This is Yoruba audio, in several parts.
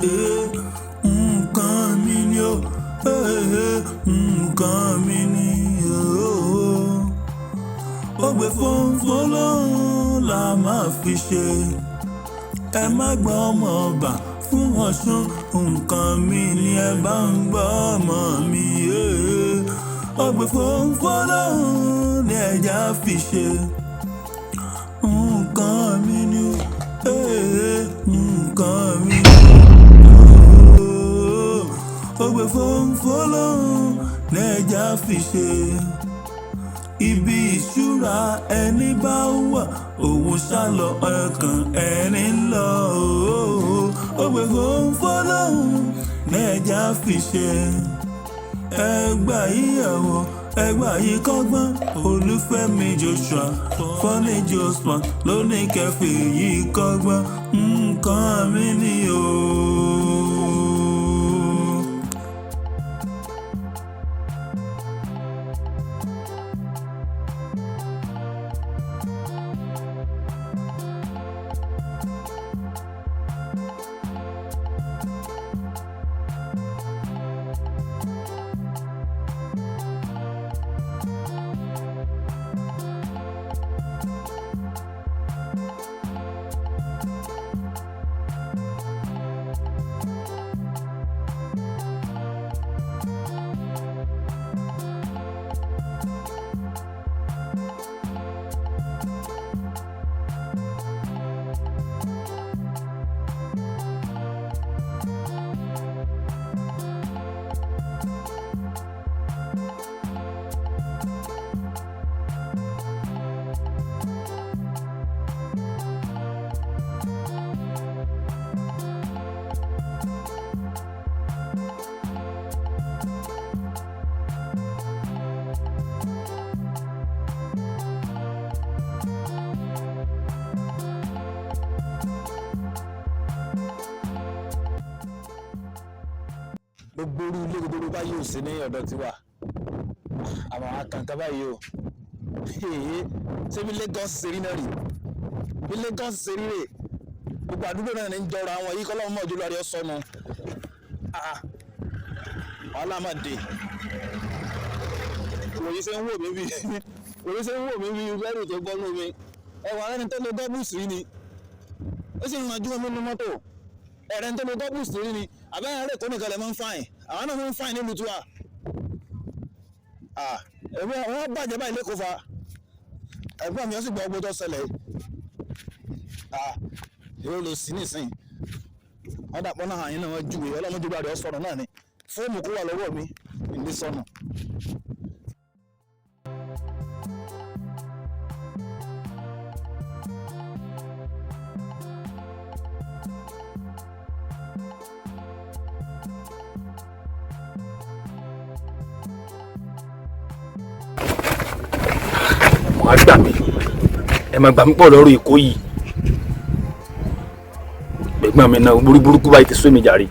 nǹkan mi ni o, nǹkan mi ni o. Ó gbé fónfó lóhùn la máa fi ṣe. Ẹ má gbọ́ ọmọ ọba fún Ọ̀ṣun, nǹkan mi ni ẹ bá ń gbọ́ ọmọ mi. Ó gbé fónfó lóhùn ni ẹja fi ṣe. Nǹkan mi ni o, nǹkan mi ni o. Ó gbé fónfó lóhùn ni ẹja fi ṣe. Ibi ìṣúra ẹni bá wà, òun ṣálọ ọkàn ẹni lọ. Ó gbé fónfó lóhùn ní ẹja fi ṣe. Ẹgbà yíyàwó, ẹgbà yìí kọ́gbọ́n. Olúfẹ́mi Joshua, Fọ́ní Joshua ló ní kẹfì yìí kọ́gbọ́n. Nǹkan mi ni o. Gbogbo orí ilé gbogbo báyìí ò sí ní ọ̀dọ̀ tiwa. Àwọn akànkà báyìí o. Ṣé bí Lagos ṣe rí náà rí? Bí Lagos ṣe rí rè? Gbogbo àdúgbò náà ní ń jọra àwọn yìí kọ́lọ́mù mọ́ ojúlọ rẹ̀ sọnù. Wàhálà máa dé. Òye ṣe ń wò mí bí bẹ́rù tó gbọ́ nù mi. Ẹ̀wọ̀n arẹ́ni tó lo dọ́bùsì rí ni. Ó sì ń ranjú omi nínú mọ́tò. Ẹ̀rẹ́ tó lo dọ́bùsì rí ni. Àbẹ́yẹn rẹ̀ kó nìkan lè máa ń fáìn. Àwọn náà máa ń fáìn nílùú tiwa. Ẹ̀gbọ́n wọn bàjẹ́ báyìí lẹ́kọ̀ọ́ fa. Ẹ̀gbọ́n mi ó sì gbọ́ ọgbọ́n tó ṣẹlẹ̀. Ìwé ló sí nísìnyí. Wọ́n dàpọ̀ náà àyín náà wọ́n júwe ọlọ́mọdé bá rẹ̀ ọ́ sọ̀rọ̀ náà ni. Fóònù kó wà lọ́wọ́ mi ìdí sọnù. Wọ́n á gbà mí, ẹ máa gbà mí pọ̀ lọ́rọ̀ Èkó yìí. Ẹ̀gbọ́n mi náà burúkú báyìí ti sún mi jàre.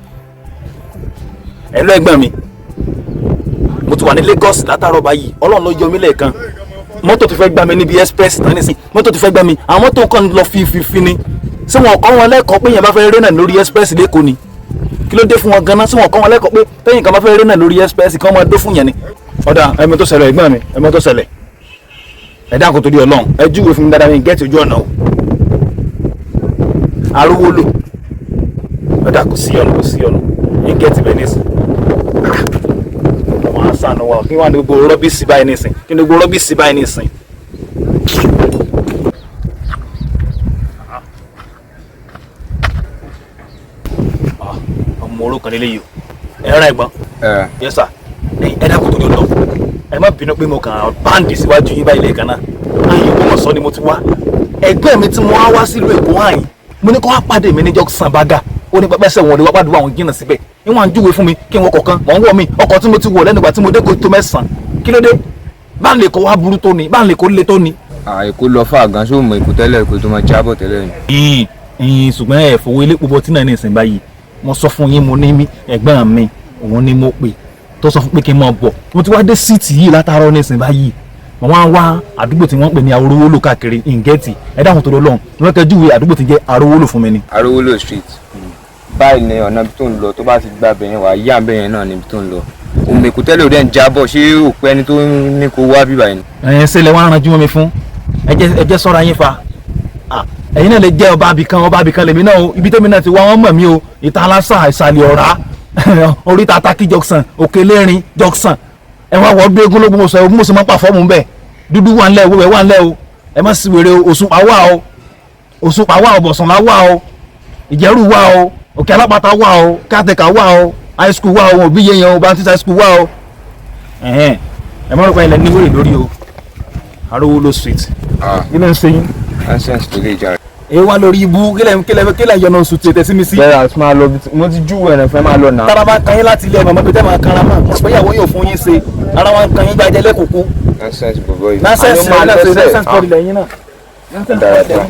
Ẹ lọ ẹ̀gbọ́n mi, mo ti wà ní Lagos látàárọ̀ báyìí, Ọlọ́run ló yọ mí lẹ́ẹ̀kan. Mọ́tò ti fẹ́ gbà mí níbi express tán nísìn, mọ́tò ti fẹ́ gbà mí, àwọn mọ́tò kan lọ fi ni. Ṣé wọn kọ́ wọn lẹ́kọ̀ọ́ pé yẹn bá fẹ́ rẹ́nà lórí express lẹ́kọ̀ọ́ ni? Kí ló dé fún wọn gan-an? Ṣé wọn kọ́ wọn lẹ́kọ̀ọ́ pé tẹ́yìn kan bá fẹ́ rẹ́nà lórí express kí wọ́n máa dó fún yẹn ni? Ọ̀dà ẹ̀mí tó ṣẹlẹ̀ ẹ̀gbọ́n mi, ẹ̀mí tó ṣẹlẹ̀. Ẹ dákun torí Ọlọ́run, ẹ júwe fún mi dáadáa mi gẹ́ẹ̀tì ojú ọ̀nà o. Arówó lò. Ọ̀dà kò sí ọ̀nà ní gẹ́ẹ̀tì bẹ́ẹ̀ nísìn. Wọ́n á sànù wa kí wọ́n á ní gbogbo rọ́bìsì báyìí nísìn. Kí ni gbogbo rọ́bìsì báyìí nísìn? Ọmọ orúkọ nílé yìí o. Ẹ rán ẹ̀gbọ́n. Yes sir. Ẹ dákun torí Ọlọ́run. Ẹ má bínú pé mo kàn báǹdì síwájú yín báyìí lẹ́ẹ̀kan náà. Àyìn Ògbómọ̀ṣọ́ ni mo ti wá. Ẹgbẹ́ mi tí mo wá sílùú Èkó àyìn. Mo ní kó wá pàdé mi níjọ́ Sànbágà. Ó ní pẹ́pẹ́sẹ̀ wọn lè wá pàdé àwọn jìnnà síbẹ̀. Ìwọ̀n àjúwe fún mi kí n wọ kọ̀ọ̀kan. Mọ̀ ń wọ̀ mí ọkọ̀ tí mo ti wọ̀ lẹ́nu ìgbà tí mo dé kó tó mẹ́sàn-án. Kí ló dé? Bá ń lè kó wá burú tó ni, bá ń lè kó le tó ni. Èkó lọ fà gan sóò mọ Èkó tẹ́lẹ̀ Èkó tó máa jábọ̀ tẹ́lẹ̀ ni. Ṣùgbọ́n ẹ fowó ilé púpọ̀ tí náà ní ìsìn báyìí. Mo sọ fún yín mo ní ẹ̀gbọ́n mi, òun ni mo pè. Tó sọ fún pé kí n máa bọ̀. Mo ti wá dé síìtì yìí látàárọ̀ ní ìsìn báyìí. Mo wá àdúgbò tí wọ́n pè ní Arówólò káàkiri Ingeti. Ẹ dáhùn tó lọ́lọ́run. Wọ́n kẹ́ júwe àdúgbò tí jẹ́ Arówólò fún mi ni. Arówólò street. báyìí ni ọ̀nà ibi tó ń lọ tó bá ti gba bẹ̀yẹn wà yá bẹ̀yẹn náà níbi tó ń lọ òmè kò tẹ́lẹ̀ òde ń jábọ̀ ṣé òpẹ́ ẹni tó ní kó wá bíbá yìí. ẹ̀yin ṣe lè wá ranjú mọ́ mi fún ẹjẹ́ sọ́ra yín fa ẹ̀yin náà lè jẹ́ ọba abìkan lèmi náà o ibi tẹ́mi náà ti wá wọ́n mọ̀ mí o ìta aláṣà ìsàlẹ̀ ọ̀rá oríta ataki junction òkèlérin junction ẹ wá wọ́ọ́ gbé egúnlógún oṣù ẹ̀ mọ̀ọ́sẹ̀ máa pàfọ́ọ̀mù ń bẹ̀ dúdú wà ńlẹ̀ owó wà ńlẹ̀ o ẹ má sì wèrè òṣùpá wà o bọ̀sánlá wà o ìjẹ́rù wà o òkè alápàtà wà o kátẹ́kà wà o high school wà o òbí yẹn o baptist high school wà o ẹ má rò pé ilẹ̀ ní wèrè lórí o arówó ló street kí ló ń ṣe yín. nonsense tó lè jà rẹ̀. èyí wá lórí ibú kílẹ̀ yọ̀nà oṣù tètè sí mi sí. bẹ́ẹ̀ àti máa lọ mo ti júwèé ẹ̀rẹ̀ fẹ́ máa lọ náà. tára bá kan yín láti ilé ẹ̀mọ́ pé tẹ́ máa kanra mọ́ mo pé ìyàwó yóò fún yín ṣe ara wọn kan yín gbàjẹ́ lẹ́kùnkún. nonsense bọ̀bọ̀ yìí. nonsense kọ́ọ̀dì lẹ́yìn náà. dáadáa.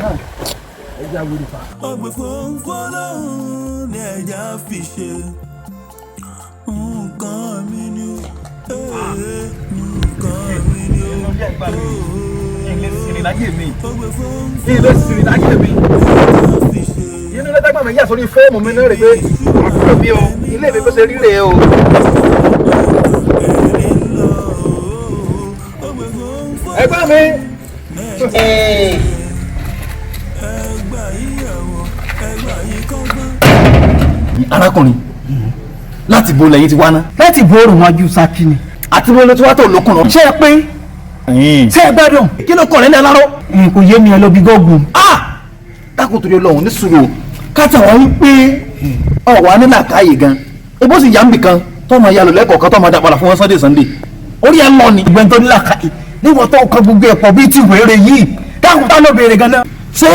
ọgbẹ́ fọ́nfọ́lọ́hún ní ẹja fi ṣe nǹkan mi ni nǹkan mi ni ilé sinmi láyé mi ọgbẹ́ ilé sinmi láyé mi fọ́nfọ́lọ́hún fi ṣe inú ilé tẹ́gbọ̀n mi yà sórí fóònù mi náà rè pé àkókò mi o ilé mi bó ṣe rí rèé o. ẹgbẹ́ mi. ẹgbà yíyàwó ẹgbà yìí kọ́gbọ́n. arákùnrin láti bo lẹ́yìn ti wá ná. láti bóòrùn wájú sákì ni. àti bo ló ti wá tó lókun lọ. ṣé ẹ pé ṣé ẹ gbádùn. kí ló kọ̀ lẹ́lẹ́ aláró. kò yé mi ẹ lọ bí gọ́ọ̀gùn. dákun torí Ọlọ́run ní sùúrù káàtà wọn wípé ọ̀wá nílà káyè gan ebó sì yá ń bì kan tọ́mọ yálò lẹ́kọ̀ọ́ kan tọ́mọ dàpọ̀lá fún wọn Sunday orí ẹ lọ ni. ìgbẹ́ni tó nílà káyè níwọ̀n tó kọ gbogbo ẹ̀pọ̀ bíi ti wèrè yìí dákun tá ló béèrè gan náà. ṣé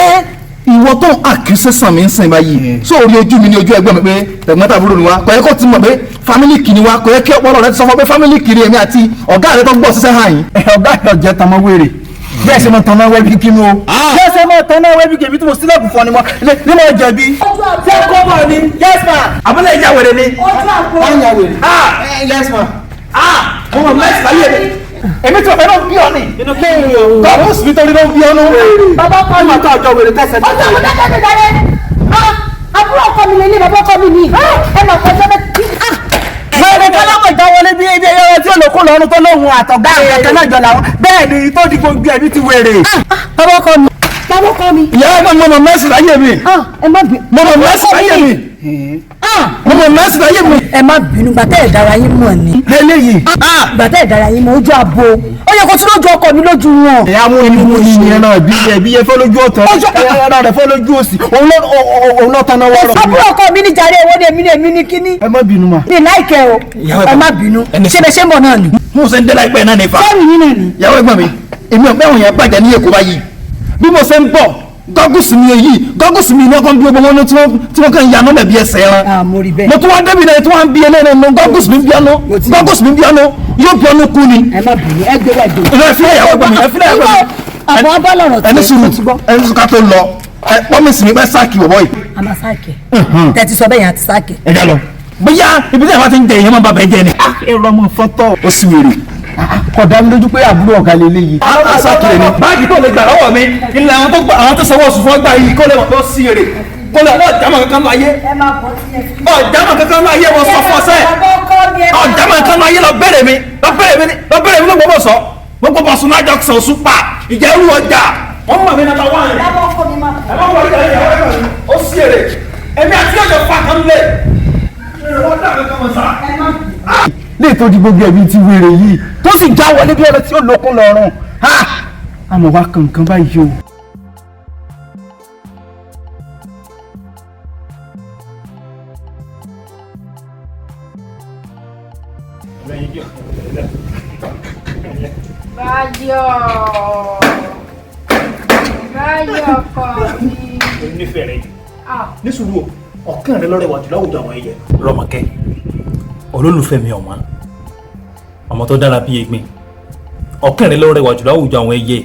ìwọ tó àkíyèsí sàn mí ń sìn báyìí sóòrí ojú mi ní ojú ẹgbẹ́ mi pé tẹ̀gbọ́n-tàbúrò ni wa kò yẹ kó ti mọ̀ pé family kì ni wa kò yẹ kí ọpọlọ rẹ ti sọ fún pé family kì ni èmi àti ọ̀gá rẹ tó gbọ́ ṣiṣẹ́ hàn yín. ọ̀gá ìjọ tọmọ wèrè bẹ́ẹ̀ ṣe mọ tọmọ wẹ́bí kí mu o bẹ́ẹ̀ ṣe mọ tọmọ wẹ́bí kí èmi tí mo sílẹ̀kùn fún ọ ni mo jẹ̀bi. ṣé kó bọ̀ ni yes ma. àbúlé ìjà wèrè ni. wọ́n yà wèrè. yes ma. mo mọ̀ mẹ́sì láyé mi èmi tí ọ̀fẹ́ náà bí ọ ni. gọ́ọ̀mù sì nítorí ló ń bí ọ nù. bàbá kọ́ mi. ọjọ́ ọjọ́ wèrè tẹ̀sẹ̀ ní. ọjọ́ òun dákẹ́ mi dáre àbúrò ọkọ mi lélẹ̀ bàbá ọkọ mi ni ẹ máa kọjá bẹ́ẹ̀. bẹ́ẹ̀ ni kálámọ̀ ìjà wọlé bí ibi ẹyẹ tí olókùn lọ́rùn tó lóhun àtọ̀gá àgbẹ̀kẹ́ náà jọ làwọn bẹ́ẹ̀ ni tó di gbogbo ẹbí ti wèrè. bàbá ọkọ mi bàbá ọkọ mi. ìyá ẹgbẹ́ mo mọ̀ mẹ́sì láyé mi. ẹ má bínú. mo mọ̀ mẹ́sì láyé mi. mo mọ̀ mẹ́sì láyé mi. ẹ má bínú gbàtẹ́ ìdára yín mọ̀ ni. eléyìí. gbàtẹ́ ìdára yín mọ̀ ojú àbò ó yẹ kó tún lójú ọkọ mi lójú wọn. ẹ̀yà mú inú mú ìyẹn náà bí yẹ fẹ́ lójú ọ̀tọ̀ ẹ̀yà rẹ̀ fẹ́ lójú òsì òun náà tanná wọ́ọ̀rọ̀. àbúrò ọkọ mi ní jàre èwo ni èmi ní kíní. ẹ má bínú ma. mi láìkẹ́ o ẹ má bínú ṣé bẹ ṣe ń bọ̀ náà ni. mo ṣe ń dé láìpẹ́ náà nífa. sẹ́rù yín náà ni. ìyàwó ẹ̀gbọ́n mi èmi ọ̀pẹ́ òun yẹn bàjẹ́ ní Èkó báyìí bí mo ṣe ń bọ̀ gọ́gùsì mi èyí gọ́gùsì mi ní ọkàn bí gbogbo wọn tí wọ́n kàn yanú mẹ́bí ẹsẹ̀ ẹran. mo rí bẹ́ẹ̀. mo tún wá débi náà tí wọ́n ń bí ẹlẹ́rìn nù gọ́gùsì mi bí ọ́nù yóò bí ọ́nù kú ni. ẹ má bínú ẹ gbé wá dé. ẹ fi ìyàwó ẹ̀gbọ́n mi ẹ fi ìyàwó ẹ̀gbọ́n mi. àbọ̀ abálọ̀rọ̀ tí ẹni sùn ká tó lọ pọ́mísì mi bẹ́ sáàkì wọ̀bọ̀ yìí. a máa sáàkì tẹ́tí sọ bẹ́ẹ̀ yẹn àti sáàkì. ẹ já lọ bóyá ibi tí a bá ti ń jẹ èèyàn máa bá bẹ́ẹ̀ jẹ ni. èrò ọmọ fọ́tọ̀. ó sì wèrè. kò dá mi lójú pé àbúrò ọ̀gá lélẹ̀ yìí. àwọn kan sáàkiri ni. báàgì tó lè gbà lọ́wọ́ mi ilẹ̀ àwọn tó sanwó oṣù fún ọgbà yìí kó lè wọ́n tó sí èrè kó lè wọ́n ọ̀jàmọ̀ kankan láyé. ẹ máa bọ̀ sí ẹ. ọ̀jàmọ̀ kankan láyé wọ́n sọ fún ọsẹ́. ọ̀jàmọ̀ kankan láyé lọ bẹ̀rẹ̀ mi ló gbogbo sọ gbogbo bọ̀sùn náà jọ sàn oṣù pa ìjẹ́rú ọjà wọ́n mọ̀ mí nàta wáyé. ẹ má wọlé ó sí èrè èmi àti ọjọ́ fà kan lé. lè tó di gbogbo ẹbí ti wèrè yìí tó sì já wọlé bí ọ̀rẹ́ tí ó lókun lọ́rùn àmọ́ wá kankan báyìí o. Báyọ̀ ọkọ mi. nífẹ̀ẹ́ rẹ ní sùúrù ọ̀kàn rẹ lọ́rẹ̀ wájú láwùjọ àwọn ẹyẹ. Rọ́mọkẹ́ olólùfẹ́ mi ọmọ tó dára bí egbin ọ̀kàn rẹ lọ́rẹ̀ wájú láwùjọ àwọn ẹyẹ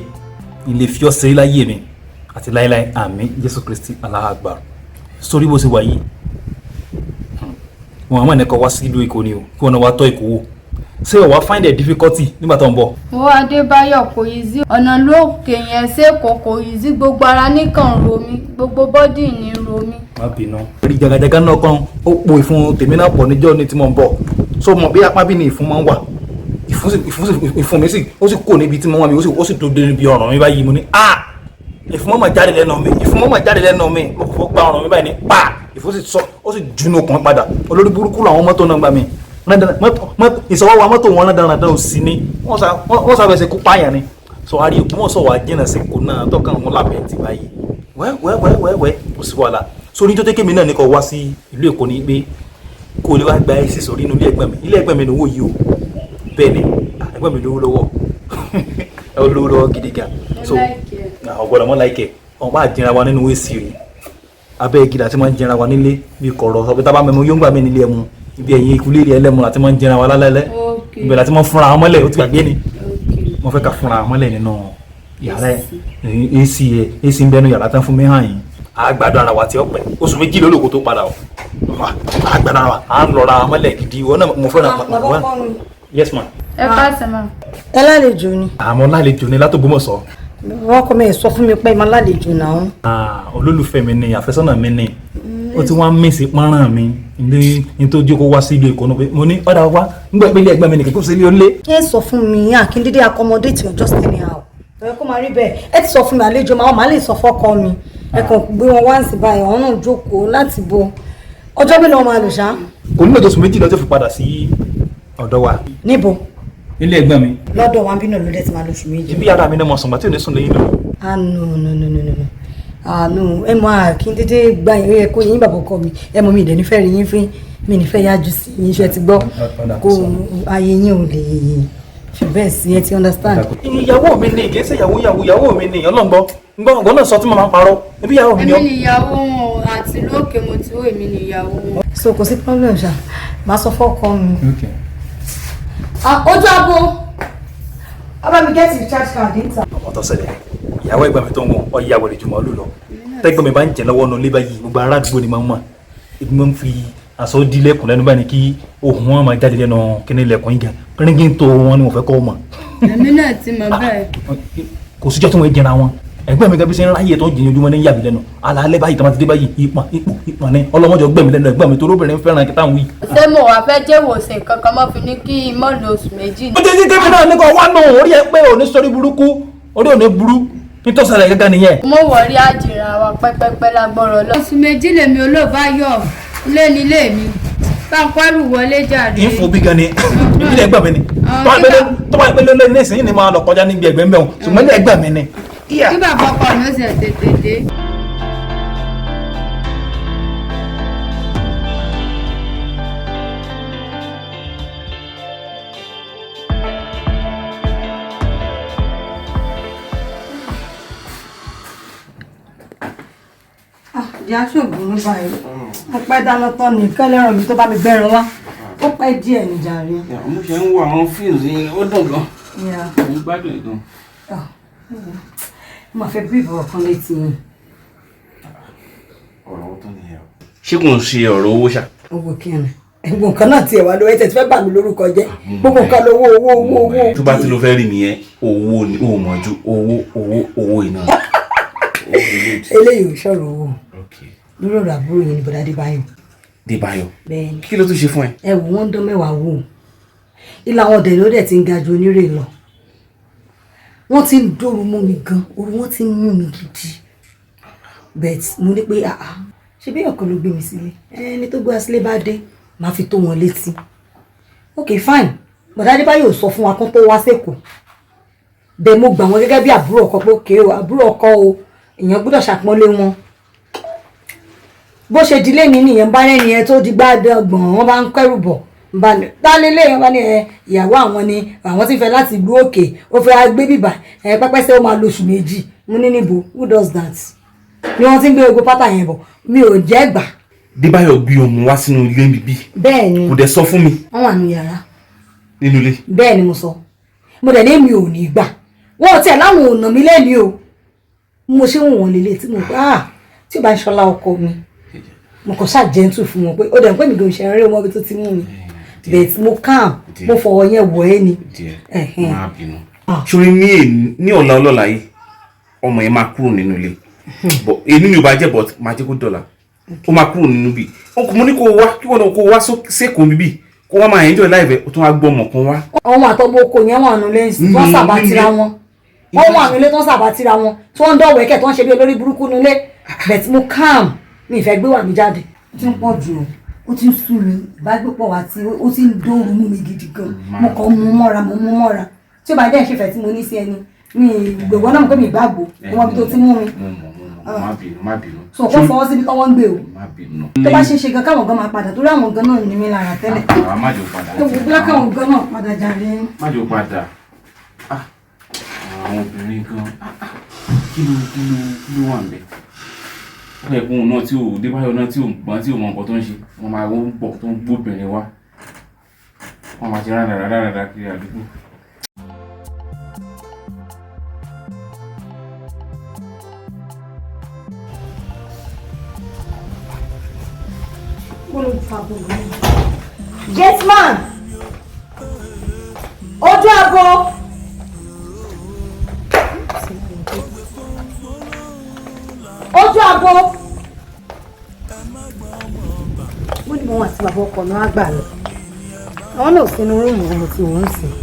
ilé fi ọ́ ṣeré láyé mi àti láéláé àmín Jésù Kristi Allahu Akbar. Sórí bó ṣe wà yìí wọn àmọ́ ẹ̀nẹ́kọ̀ wá sí ìlú Èkó ni o kí wọn náà wá tọ́ Èkó wò ṣé o wá find a difficulty nígbà tó ń bọ̀. Owó Adébáyọ̀ kò easy. Ọ̀nà lókè yẹn ṣèkò kò easy. Gbogbo ara nìkan ro mi. Gbogbo bọ́dì ní ro mi. Má bínú. Orí jagajaga náà kan ó po ìfun tèmi náà pọ̀ níjọ́ ní tí mo ń bọ̀. So mọ̀ bí apá bí ni ìfun máa ń wà. Ìfun mi sì ó sì kò níbi tí mo wà mí ó sì tó dé níbi ọ̀ràn mi báyìí mo ní ìfun mọ́ mà jáde lẹ́nu mi. Ìfun mọ́ mà jáde lẹ́nu mi. Mo kò gba ọ̀ràn mi báyìí ní ìfun sì sọ ó sì jùnú kan padà. Olórí burúkú làwọn mọ́tò náà gbà mí. Ìsọwọ́ wa mọ́tò wọn náà dáradára ò sí ní wọ́n sábẹ̀ ṣe kó pààyàn ni. So a rí òkú mọ̀ sọ wà jìnnà sí kò náà tọ́kàn wọn lábẹ́ ti báyìí. Wẹ́wẹ́wẹ́wẹ́ kò sí wàhálà. Sórí tó tẹ́kẹ́ mi náà ní kó wá sí ìlú Èkó ní pé kó lè wá gba ẹ̀sì sórí inú ilé ẹ̀gbọ́n mi. Ilé ẹ̀gbọ́n mi ni owó yìí o. Bẹ́ẹ̀ ni ẹ̀gbọ́n mi lówó lọ́wọ́. Ẹ lówó lọ́wọ́ gidi gan. So ọ̀gbọ́dọ̀ mọ́ láìkẹ́ ọ̀n bá jẹra wa nínú èsì rẹ̀. Abẹ́ igi láti máa ń jẹra wa nílé bí kọ̀rọ̀ sọ pé tá bá mẹ́mu yóò gbà mí nílé ẹmu. Ibi ẹ̀yìn ìkúlé rẹ̀ ẹlẹ́mu láti máa ń jẹra wa lálẹ́lẹ́. Ibẹ̀ láti máa ń fúnra wọn mọ́lẹ̀ ó ti gbàgbé ni. Mo fẹ́ ká fúnra wọn mọ́lẹ̀ nínú yàrá AC ń bẹnu yàrá tán fún mi hàn yín. Àgbàdo ara wa ti ọpẹ oṣù méjì lólòkó tó padà o. Àgbàdo ara wa à ń lọra mọ́lẹ̀ gidi wọn náà mo fẹ́ràn pàpà wọn. Yes ma. Ẹ káàsán ma. Ẹ lálejò ni. Àmọ́ lálejò ni látògbómọ̀ṣọ́. Wọ́n kọ́ mi sọ fún mi pé máa lálejò náà. Olólùfẹ́ mi ni àfẹ́sọ́nà mi ni ó ti wá mísì pọ́nrán mi ní tó jókòó wá sí ilé Èkó náà pé mo ní ọ̀dà wá nígbà pé ilé ẹgbẹ́ mi nìkan kó sí ilé olé. Ẹ sọ fún mi àkíndédé accommodate you just anyhow. Ẹ kó máa rí bẹ́ẹ̀ ẹ ti sọ fún mi àlejò máa lè sọ fọ́kọ mi ẹ kàn gbé wọn wá sí báyìí àwọn náà jókòó láti bo ọjọ́ bí lọ́ọ́ máa lò ṣá. Kò ní lọ́jọ́ oṣù méjì lọ́jọ́ fi padà sí ọ̀dọ̀ wa. Níbo? Ilé ẹgbẹ́ mi. Lọ́dọ̀ wa bí náà ló dẹ̀ ti máa lóṣù méjì. Ibi ara mi náà mọ̀ sọ̀gbà tí ò ní sùn lẹ́yìn lọ. No. Ẹ mọ àkíndédé gba ìwé ẹ kó yín bàbá ọkọ mi ẹ mọ mi ìdẹ nífẹ̀ẹ́ rí yín fín mi nífẹ̀ẹ́ yájú sí yín ṣe ti gbọ́ kó ayé yín ò lè fi bẹ́ẹ̀ sí ẹ ti understand. Ìyàwó mi ni kì í ṣe ìyàwó mi ni ọlọ́ngbọ́n gbọ́n náà sọ tí mo máa ń parọ́ ebi ìyàwó mi ni Èmi ni ìyàwó wọn àti lókè mo ti wó èmi ni ìyàwó wọn. So kò sí problem ṣá máa sọ fọ́kọ mi. Ojú abo ọba mi get recharge card níta. Ọmọ tó ṣẹlẹ̀ ìyàwó ẹgbẹ́ mi tó ń wọ̀ ọ ìyàwó rẹ̀ jùmọ̀ lù lọ tẹ́gbọ́n mi bá ń jẹ lọ́wọ́ nù lé báyìí gbogbo ará àdúgbò ni máa ń mọ̀ ebi máa ń fi aṣọ di lẹ́kùn lẹ́nu báyìí kí ohun wọn máa jáde lẹ́nu kíní lẹ́kùn yìí gan kíríngì tó wọn ni mo fẹ́ kọ́ ọ mọ̀. Èmi náà ti mọ̀ bẹ́ẹ̀. Kò síjọ́ tí wọ́n jẹra wọn ẹgbẹ́ mi gẹ́gẹ́ bí sẹ́yìn ráyè tó ń jìyànjú wọn ní yàbí lẹ́nu alaalẹ́ báyìí tọ́mátì dé báyìí ipò ní ọlọ́mọdé ọgbẹ́mi lẹ́nu ẹgbẹ́ mi tó lóbìnrin fẹ́ràn kí táwọn wí. Ṣé mo wá fẹ́ jẹ́ ìwòsàn kankan mọ́ fi ní kí n mọ́ lo oṣù méjì ni? Ó jẹ́ kí kébì náà ní kò wá nù orí ẹ pé òní sórí burúkú orí òní burú nítòsílẹ̀ gẹ́gẹ́ nìyẹn. Mo wọ̀ rí àjìrà wa pẹ́pẹ́pẹ́ lágbọ́rọ̀ lọ. Oṣù méjì lèmi Olóbáyọ̀ ilé nílé mi. Táǹkwárù wọlé jàre. Ìfò bí gan ni ìbílẹ̀ ẹgbẹ́ mi ni tó bá pẹ́ lé ní ìsìn ni máa lọ kọjá níbi ẹgbẹ́ mẹ́wọ̀n ṣùgbọ́n ní ẹgbẹ́ mi ni. Kí bàbá ọkọ mi ó sì tètè dé. Ìyá ṣògùn ní báyìí mo pẹ́ dáná tán ní kẹ́lẹ́rọ̀ mi tó bá mi gbẹ́ran wá ó pẹ́ díẹ̀ ní jàre. Mo ṣe ń wo àwọn fíìmù yìí ó dùn gan. Mo gbádùn ẹ̀ gan. Mo fẹ́ bí ìbọ̀wọ̀ kan létí yín. Ọ̀rọ̀ owó tó nìyẹn o. Ṣé kò ń ṣe ọ̀rọ̀ owó ṣá? Owó kí ni gbogbo nǹkan náà tiẹ̀ wá lówó ẹ̀ tẹ̀ tí fẹ́ bà mí lórúkọ jẹ́ gbogbo nǹkan lówó. Tó bá ti lo fẹ́ rí nìyẹn owó ni ó mọ̀ ju owó iná. Eléyìí ò ṣọ̀rọ̀ owó lórí ọ̀rọ̀ àbúrò yẹn ní bọ̀dá Adébáyọ̀. Débáyọ̀. Bẹ́ẹ̀ni. Kí ló tún ṣe fún ẹ? Ẹ wò wọ́n dán mẹ́wàá wò ilé àwọn ọ̀dẹ̀ ló dẹ̀ ti ń ga ju onírè lọ wọ́n ti ń dóoru mú mi gan oru wọ́n ti ń mú mi gidi bet mo ní pé ṣe bí ọ̀kan ló gbé mi sílé ẹni tó gbé wa sílé bá dé máa fi tó wọn létí ok fine bọ̀dá Adébáyọ̀ sọ fún wa kán tó wá sẹ́kọ̀ọ́ bẹ́ẹ̀ mo gbà wọn gẹ́gẹ́ bí àbúrò ọkọ pé òkè o àbúrò ọkọ o èèyàn gbọ́dọ̀ ṣàpọ́nlé wọn bó ṣe dilé mi nìyẹn bá rẹ́ni ẹ tó di gbàdọ̀gbọ̀n wọn bá ń kẹ́rù bọ̀ bá ní dálélé yẹn bá ní ìyàwó àwọn ni àwọn tí ń fẹ́ láti ìlú òkè ó fẹ́ gbé bìbà pẹ́pẹ́sẹ́ ó máa lo oṣù méjì mo ní níbo who does that ni wọ́n ti ń gbé ogun pátá yẹn bọ̀ mi ò jẹ́ gbà. Débáyọ̀ gbé ọmọ wá sínú ilé mi bí. bẹ́ẹ̀ ni kò dẹ̀ sọ fún mi. wọ́n wà ní yàrá. nínú ilé. bẹ́ẹ̀ ni mo sọ mo dẹ̀ ní mi ò ní gbà wọ́n ò tiẹ̀ láwọn ò nà mí lẹ́ni o mo ṣe ń wọ̀n lélẹ̀ tí mo gbà tí ò bá ń ṣọlá ọkọ mi mo kàn ṣáà gentle fún wọn pé ó dẹ̀ ń pè mí gan ìṣẹ́ rẹ̀ ọmọ ibi tó ti mú mi. but mo calm mo fọwọ́ yẹn wọ̀ ẹ́ ni. Má bínú. Ṣorí ní ọ̀la ọlọ́la yìí ọmọ yẹn máa kúrò nínú ilé inú mi ò bá jẹ́ but máa jẹ́ kó dọ̀la ó máa kúrò nínú bí mo ní kó wá kí wọ́n kó wá sékòó bíbí kó wá máa enjoy life ó tún wá gbọ́ ọmọ kan wá. àwọn àtọ́gbó oko yẹn wà nílé wọ́n sàbátìra wọn wọ́n wà nílé tó ń sàbátìra wọn tí wọ́n ń dọ̀wọ́ ẹ̀kẹ́ tó ń ṣe bí olórí burúkú nílé but mo calm mi ìfẹ́ gbé wà mí jáde. ó ti ń pọ̀ jù ó ti ń sú mi ìbágbépọ̀ wá tí ó ti ń dóoru mú mi gidi gan mo kàn mú mọ́ra tí ó bá dẹ́ ṣèfẹ́ tí mo ní sí ẹni mi gbogbo náà mo pé mi gbàgbó wọn bí tó ti mú mi. má bínú. so kó fọwọ́ síbi tọ́wọ́ ń gbé o tó bá ṣe gan káwọn gan máa padà torí àwọn gan náà ní mi lára tẹ́lẹ̀. má jò padà. tó gbogbo káwọn gan náà padà jàre. má jò padà. àwọn obìnrin gan kí ló wà ń bẹ. ó yẹ kóun náà tí ò débáyọ̀ náà tí ò gbọ́n tí ò mọ nǹkan tó ń ṣe wọ́n máa ń pọ̀ tó ń gbóbìnrin wá wọ́n máa ti rárá kiri àdúgbò. Gateman ojú aago wọ́n ní wọ́n àti bàbá ọkọ náà gbà lọ àwọn náà sínú rúùmù ohun tí wọ́n ń sìn.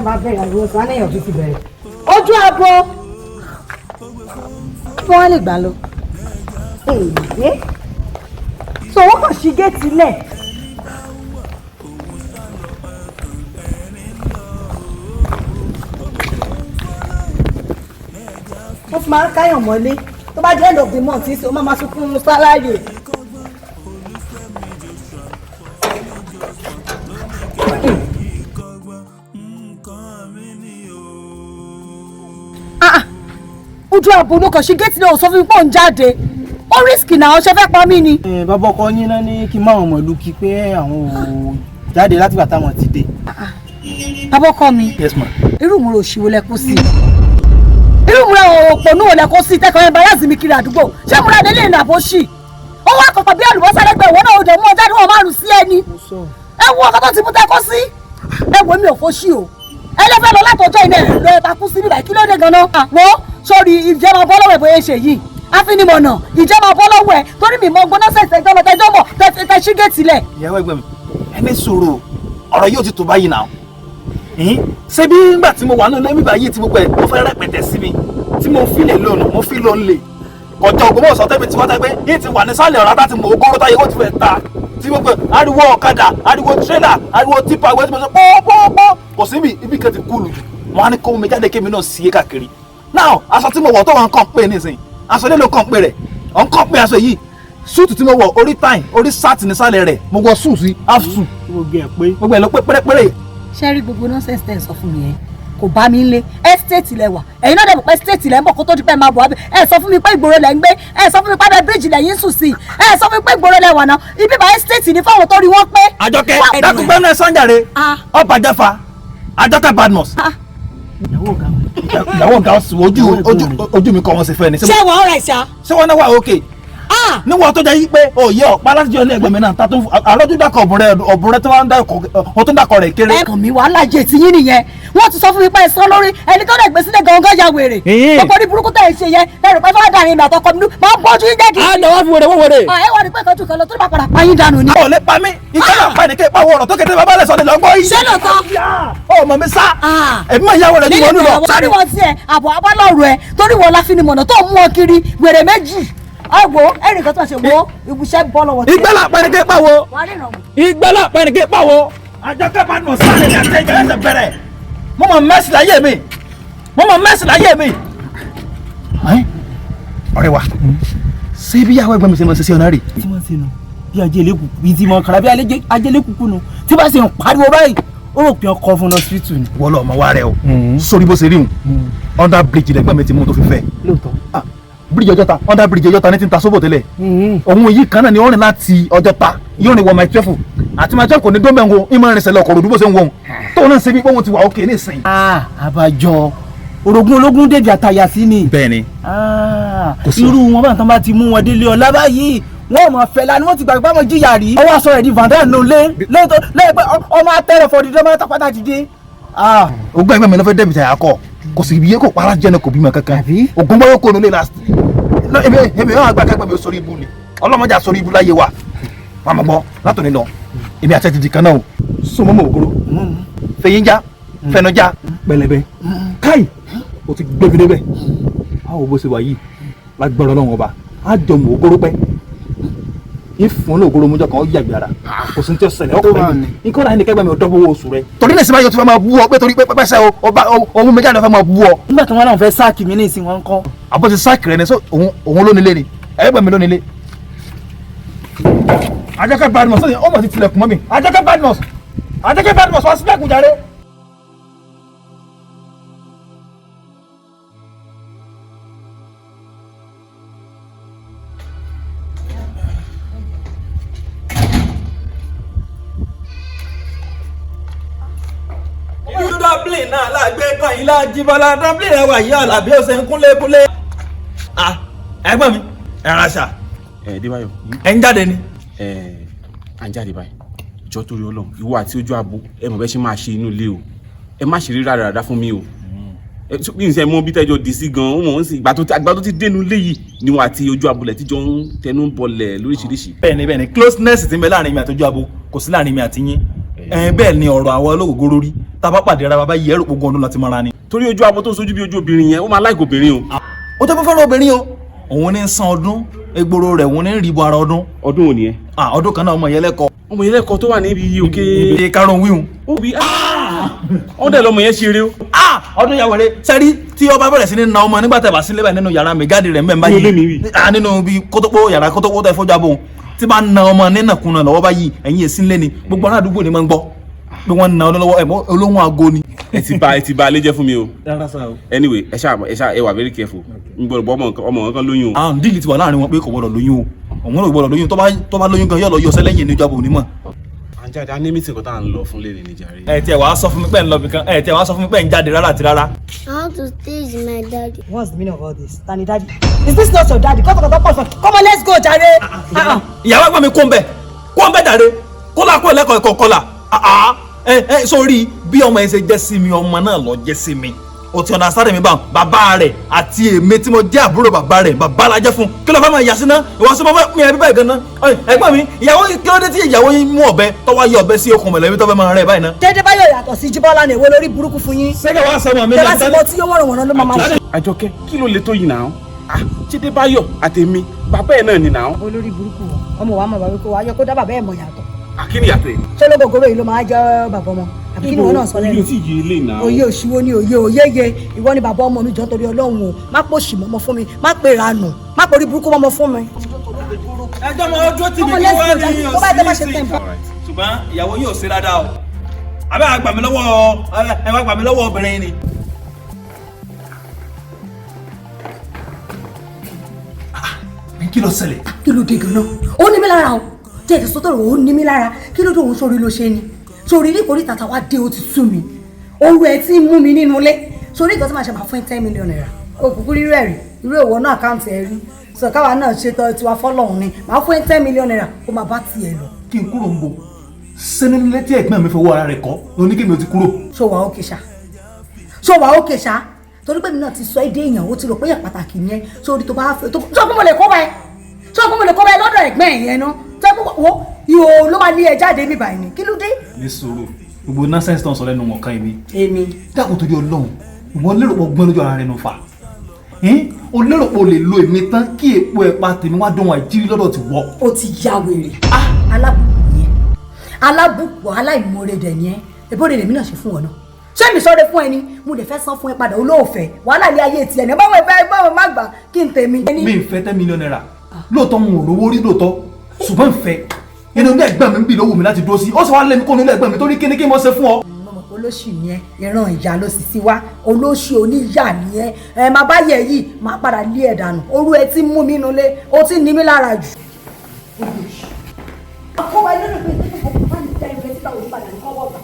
Bá bẹ̀rẹ̀ àríwọ̀ sọ àníyàn tó ti bẹ̀rẹ̀ ojú abo kí wọ́n lè gbà lọ èyí so wọ́n kàn ṣí géètì lẹ̀ wọ́n fi máa ń káyàn mọ́lé tó bá jẹ́ end of the month ṣe ó máa sunkún sálárì. ojú àbò ló kàn sí géètì náà sọ fún mi pé òun jáde ó rísìkì náà ṣe fẹ́ pa mí ni. bàbá ọkọ yín náà ní kí n má àwọn ọmọ ìlú kí pé àwọn ò jáde látìgbà táwọn ti dé. bàbá ọkọ mi irú ìmúra òṣìwò lẹ kó sí irú ìmúra òpònú ò lẹ kó sí tẹkọọ yẹn báyà sí mi kiri àdúgbò ṣé ìmúra délé ìrìn àbò ṣì ó wá kọkọ bí àlùbọ́sà lẹ́gbẹ̀ẹ́ ìwọ náà ó dẹ̀ mú ọjà ní wọn márùn sí ẹni ẹ wo ọkọ tó ti mú tẹkọ sí ẹ wo mi ò fó ṣì o ẹlẹ́fẹ́ lọ látọjọ́ iná ẹ̀ lọ ẹ̀ takú sí bíbá kí ló dé gan-an wọ́n sórí ìjẹ́ máa bọ́ lọ́wọ́ ẹ̀ bóyá ṣe yìí àfinimọ̀nà ìjẹ́ máa bọ́ lọ́wọ́ ẹ̀ torí mi mọ gbóná sẹ̀sẹ̀ ìjọba tẹjọ́ mọ̀ tẹ ṣí géètì lẹ̀. ìyàwó ẹgbẹ́ mi ẹni sọ̀rọ̀ ọ̀rọ̀ yóò ti tó báyìí náà ṣé bí nígbà tí mo wà nínú lẹ́mí báyìí tí mo pẹ́ mo fẹ́ rẹpẹtẹ sí mi tí mo fi lè lónà mo fi lọ lè kọjá Ògbómọ̀ṣọ́ tẹ́mi tí wọ́n tẹ́ pé yìí ti wà ní sálẹ̀ ọ̀rá tá ti mọ̀ ogóró táyé ó ti fẹ́ ta tí mo pẹ́ ariwo ọ̀kadà ariwo tírélà ariwo tipa ìwé tí mo sọ pọ́ọ́pọ́ọ́pọ́ kò sí mi ibi kan ti kúlù jù wọn á ní kó mi jáde kémi náà sí káàkiri now aṣọ tí mo wọ̀ tó wọn kàn pé nísìnyí aṣọ ilé ló kàn pé rẹ̀ ọ̀n kàn pé aṣọ yìí súùtù tí mo wọ̀ orí táì orí sáàtì nísàlẹ̀ rẹ̀ mo wọ̀ súùtù half suit gbogbo ẹ̀ ló pé pérépéré. ṣé rí gbogbo nọ́ọ̀sẹ̀sì tẹ̀ ń sọ fún mi yẹn kò bá mi lé ẹ́stéètì lẹ wà ẹ̀yin náà dẹ̀ mọ̀ pé ẹ́stéètì lẹ ń bọ̀ kó tó di pé máa bọ̀ wá ẹ sọ fún mi pé ìgboro lẹ ń gbé ẹ sọ fún mi pé abẹ́ bíríìjì lẹ́yìn sùn sí ẹ sọ fún mi pé ìgboro lẹ wà náà ibi bá ẹ́stéètì ní fáwọn tó rí wọ́n pé. Àjọkẹ́ dákúgbẹ́ náà sọ́njàre ọba jẹ́fà Àjọkẹ́ Badmus. ìyàwó ọ̀gá ojú mi kọ́ wọn sí fẹ́ ni. ṣé wàá ọ̀rẹ́ ṣá. ṣé wọn náà wà òkè níwọ̀n tó jẹ́ yí pé òye ọ̀pá látijọ́ ilé ẹgbẹ́ mi náà ta tó àlọ́jú dákọ̀ ọ̀bùnrẹ́ tó máa ń dákọ̀ rẹ̀ kéré. ẹ̀kàn mi wàhálà jẹ́ ti yín nìyẹn wọ́n ti sọ fún mi pé ẹ̀sán lórí ẹni tó dẹ̀ gbé sílẹ̀ gangan ya wèrè gbogbo ní burúkú tẹ̀ ṣe yẹn lẹ́rù pé fọ́ọ̀dà rìn ìgbà tọkọ mi máa ń bọ́jú yín jẹ́gi. a lọ wá fi wèrè wọ́n wèrè. ẹ wà ní pé kan tún kan lọ tó bá padà pa yín dànù ni. ò lè pa mí ìkọlà pa ní kí n pa wọ̀rọ̀ tó kété bàbá rẹ̀ sọ ni lọ́gbọ́ yìí. ṣé lóòótọ́. ó mọ̀ mi sá ẹ̀mí máa yáwó rẹ̀ ní wọnú lọ. torí wọn tiẹ̀ àbọ̀ abálọ̀rọ̀ ẹ̀ torí wọn la fi ni mọ̀nà tó mú ọ kiri wèrè méjì ọgbọ ẹnì kan tó ṣe wo ibùsẹ bọ lọ́wọ́ tí. ìgbẹ́lá pẹ́ẹ́nìkẹ́ pàwọ́ ìgbẹ́lá pẹ́ẹ́nìkẹ́ pàwọ́ Àjọkẹ́ Badmus sáré ní àti ẹgbẹ́ ẹsẹ̀ bẹ̀rẹ̀ mo mọ̀ mẹ́sì láyé mi. ọ̀rẹ́ wa ṣé bí yàwó ẹgbẹ́ mi ṣe máa ṣe sí ọ̀nà rè. tí wọ́n ṣe nù bí ajẹ́lẹ́kùkù bíi ti mọ kàrà bí ajẹ́lẹ́kùkù nù tí bá ṣe ń pariwo báyìí ó rò pé ọkọ̀ fún lọ́sítù ni. wọ́n lọ ọmọ wa rẹ o sórí bó ṣe rí hùn under bridge lẹ́gbẹ́ mi ti mú tó fi fẹ́. lóòótọ́ bíríjì Ọjọ́ta under bíríjì Ọjọ́ta ní ti ń ta sóbò tẹ́lẹ̀ òun yìí kan náà ni ó rìn láti Ọjọ́ta yóò rìn wọ my 12 àti my 12 kò ní dómẹ̀ ń wo ìmọ̀ rìn sẹ̀lẹ̀ ọkọ̀ òdúbò ṣe ń wọ̀n tóun náà ṣe bí pé wọ́n ti wà òkè ní ìsìn. àbájọ orogún ológun dèjì àtàyà sí ni. bẹ́ẹ̀ni. irú wọn bá nǹkan bá ti mú wọn délé ọlá báyìí wọn mọ fẹlá ni wọn ti gbàgbé báwọn jìyà rí. ọwọ́ aṣọ rẹ̀ di vandal ló lé lẹ́yìn pé ọmọ atẹ́rẹ̀ fọdí dọ́mọ tapátá dìde. ogún ẹgbẹ́ mi ló fẹ́ dẹ́bi tàyà kọ kò sì yẹ kó para jẹ́ ní kò bímọ kankan ogún bọ́yọ̀ kó lólè last. èmi yóò àgbà kẹgbẹ́ mi sórí ibu ni ọlọ́mọdé àsórí ibu láyé wa màmá gbọ́ látòní lọ èmi àti ẹtìdì kan náà o sọmọ mọ ògoro fẹyìnjá fẹnujá pẹlẹbẹ káì o ti gbẹmí débẹ̀ àwọn bó ṣe wà yìí lágbára Ọlọ́run ọba á jọ mọ ògoro pẹ ìfún ní ògoro mọjọ kan ó yàgbé ara kò sí ní tí ó ṣẹlẹ̀ ọkọ rẹ nǹkan náà ní kẹgbẹ́ mi ò dọ́gbọ́ oṣù rẹ. torí ní ìsìnbáyọ̀ tí wọ́n máa bú ọ pé torí pé pẹ́pẹ́ sẹ́ ohun méjì àná fẹ́ máa bú ọ. nígbà tí wọ́n náà fẹ́ sáàkì mi ní ìsìn wọn kọ́. àbọ̀ ti sáàkì rẹ ni òun lónìí ni ẹgbẹ́ mi lónìí lé. Àjọkẹ́ Badmus sọ́yìn ọmọ ti tilẹ̀kùn mọ́ mi Àjọkẹ́ Badmus wá sílẹ̀kùn jàre. dublin náà lágbé kan yìí lájíbọ́lá dublin rẹ̀ wà yìí àlàbí ó ṣe ń kúnlékúnlé. ẹ̀gbọ́n mi ẹ̀ràn àṣà. Débáyọ̀. ẹ̀ ń jáde ni. À ń jáde báyìí jọ torí Ọlọ́run ìwọ àti ojú àbò ẹ mọ̀ bẹ́ẹ̀ ṣe máa ṣe inú ilé o ẹ má ṣe rí rádaràda fún mi o bí n ṣe mọ bí tẹ́jọ́ dì sí gan-an ó mọ̀ ń sì ìgbà tó ti dénú ilé yìí ni wọn àti ojú àbò tíjọ ń tẹnu bọlẹ̀ lóríṣiríṣi. bẹ́ẹ̀ni closeness ti ń bẹ láàrin mi àti ojú àbò kò sí láàrin mi àti yín bẹ́ẹ̀ ni ọ̀rọ̀ àwọn olóògógóró rí tá a bá pàdé ara bàbá yìí ẹrù gbogbo ọdún láti mọ́ra ni. torí ojú àbò tó ń sojú bí ojú obìnrin yẹn ó máa láìkò obìnrin o. ó jẹ́ fẹ́fẹ́ obìnrin o òun ní ń san ọdún egboro rẹ̀ òun ní ń rìbọ ara ọdún. ọdún òní ẹ. ọdún kan náà ọmọ yẹn lẹ́kọ̀ọ́. ọmọ yẹn lẹ́kọ̀ọ́ tó wà níbi òkè. ibi karùn-ún wíhun. ó bí ọdẹ lọmọ yẹn ṣeré o. ọdún yà wẹ̀rẹ̀ sẹ́rí tí ọba bẹ̀rẹ̀ sí ní na ọmọ nígbà tẹ̀ bá sílẹ̀ báyìí nínú yàrá mi gáàdì rẹ̀ mẹ́mbà yìí nínú bí kótópó yàrá kótópó tẹ̀ fọ́jà bò tí bá na ọmọ nínàkúnà lọ́wọ́ báyìí ẹ̀yìn èsì ńlẹ̀ ni gbogbo ará àdúgbò ni máa ń gbọ́ pé wọ́n na ọlọ́wọ́ ẹ̀mọ́ olóhùn aago ni. ẹ ti ba alẹ́ jẹ́ fún mi o. Anyway ẹ wà very careful n gbọ́dọ̀ bọ́ ọmọ kan lóyún o. díìlì ti wà láàrin wọn pé kò gbọ́dọ̀ lóyún o òun náà gbọ́dọ̀ lóyún tó bá lóyún gan yóò lọ yọ sẹ́lẹ̀yìn ní ìjọba onímọ̀. àjáde a ní mítìn kan tá à ń lọ fún lérè níjà rẹ. ẹ tiẹ̀ wàá sọ fún mi pé ń lọ bìkan ẹ tiẹ̀ wàá sọ fún mi pé ń jáde rárá àti rárá. I want to stay with my daddy. What's the meaning of all this? Tani daddy? Is this not your daddy? Come on, let's go, jare. Ìyàwó ẹ̀gbọ́n mi kó ń bẹ̀ jàre kó là kó ẹlẹ́kọ̀ọ́ ẹ̀kọ́ kọ́là. Sórí bí ọmọ ẹ ṣe jẹ́ sí mi ọmọ náà lọ jẹ́ sí mi o ti ọ̀nà sáré mi bá bàbá rẹ̀ àti èmi tí mo jẹ́ àbúrò bàbá rẹ̀ bàbá la jẹ́ fún kí ló fẹ́ máa yà sí ná ìwọ sí mo fẹ́ mi ẹbí báyìí gan-an ẹ̀gbọ́n mi ìyàwó kí ló dé tí ìyàwó yín mú ọ̀bẹ tọ́wọ́ yọ ọ̀bẹ sí okùn mọ̀lẹ́bí tó fẹ́ máa rẹ̀ báyìí ná. Dédé Báyọ̀ yàtọ̀ sí Jíbọ́lá ní èwo lórí burúkú fún yín. ṣé kí wàá sọ wọn mi náà tẹ́lá tí mo tí yóò wọ̀rọ̀ ló máa ṣe. Àjọkẹ́ kí ló lè tó yìí náà Jídé Báyọ̀ àtèmi bàbá ẹ̀ náà ni náà. olórí burúkú ọmọ wa mọ̀ bàbá kó wa yẹ kó dá bàbá ẹ̀ mọ̀ yàtọ̀. Àkíní yàtọ̀ ẹ̀. ṣé ológogoro yìí ló máa jẹ́ bàbá ọmọ àbí kí ni wọn náà sọ lẹ́nu. òye òṣìwò ni òyeye ìwọ ni bàbá ọmọ mi jọ torí Ọlọ́run o má pò ṣì mọ́mọ́ fún mi má pè ranù má pò rí burúkú mọ́mọ́ fún mi. ẹjọ́ mọ ojú tì mí kí wọ́n ní yín sí ṣùgbọ́n ìyàwó yóò ṣe dáadáa o àbẹ́ àgbà mi lọ́wọ́ obìnrin ni. kí ló ṣẹlẹ̀. kí ló dé gan-an ó ní mi lára o tí ẹ̀jẹ̀ sọ́tọ̀ rẹ̀ ó ní mi lára kí ló dé òun sórí ló ṣe ni sórí ní ìkórè tàtà wá dé ó ti sú mi oru ẹ ti mú mi nínú ilé sórí nǹkan tí màá ṣe máa fún 10 million naira òkùnkùn rírọ ẹ̀rí irú èwo náà àkáǹtì ẹ̀ rí sọ káwa náà ṣètò tiwa fọlọ́run ni màá fún 10 million naira ó máa bá tiẹ̀ lọ. kí n kúrò ń bò sínú ilé tí ẹ̀gbọ́n mi fi wọ ara rẹ̀ kọ́ ló ní kí mi ò ti kúrò. ṣó wà ókè ṣá torí pé mi náà ti sọ èdè èèyàn ó ti rò pé èèyàn pàtàkì ni ẹ sórí tó bá fẹ́ tó sọ pé mo lè kó báyìí lọ́dọ̀ ẹ̀gbọ́n ẹ̀yẹn náà tó wọ́n ìhò ló máa lé ẹ jáde mi báyìí ni kí ló dé. ní sùúrù gbogbo nonsense tó ń sọ lẹ́nu wọn kan èmi. dákun torí Ọlọ́run ìwọ lérò pọ̀ gbọ́n lójú ara rẹ̀ nù fà o lérò pé o lè lo èmi tán kí èpo ẹ̀pà tèmi wá dán wọn àìjírí lọ́dọ̀ ti wọ́. ó ti ya wèrè alábùkù aláìmoore dẹ̀ ni ẹ ebóde lèmi náà ṣe fún ọ náà ṣé mi sọ̀rọ̀ fún ẹni mo lè fẹ́ san fún ẹ padà olóòfẹ́ wàhálà ilé ayé tiẹ̀ ní báwo ẹ báwo má gbà kí n tèmi. mi ń fẹ́ 10 million naira lóòótọ́ mo ò rówó rí lóòótọ́ ṣùgbọ́n ń fẹ́ inú ilé ẹ̀gbọ́n mi ń bì lówó mi láti dúró sí ó sì wá lé mi kó nílé ẹ̀gbọ́n mi torí kíní kí mo ṣe fún ọ. olóṣì ni ẹ ìran ìyá ló sì sí wá olóṣì oníyà ni ẹ máa bá yẹ yìí máa padà lé ẹ dànù orú ẹ ti mú mi nulẹ̀ ó ti ní mi lára jù. àkọ́wá ilé rẹ̀ pé ìdíkùn bá ní ìjà ìfẹ́ síta òun padà ní kọ́wọ́ gbà.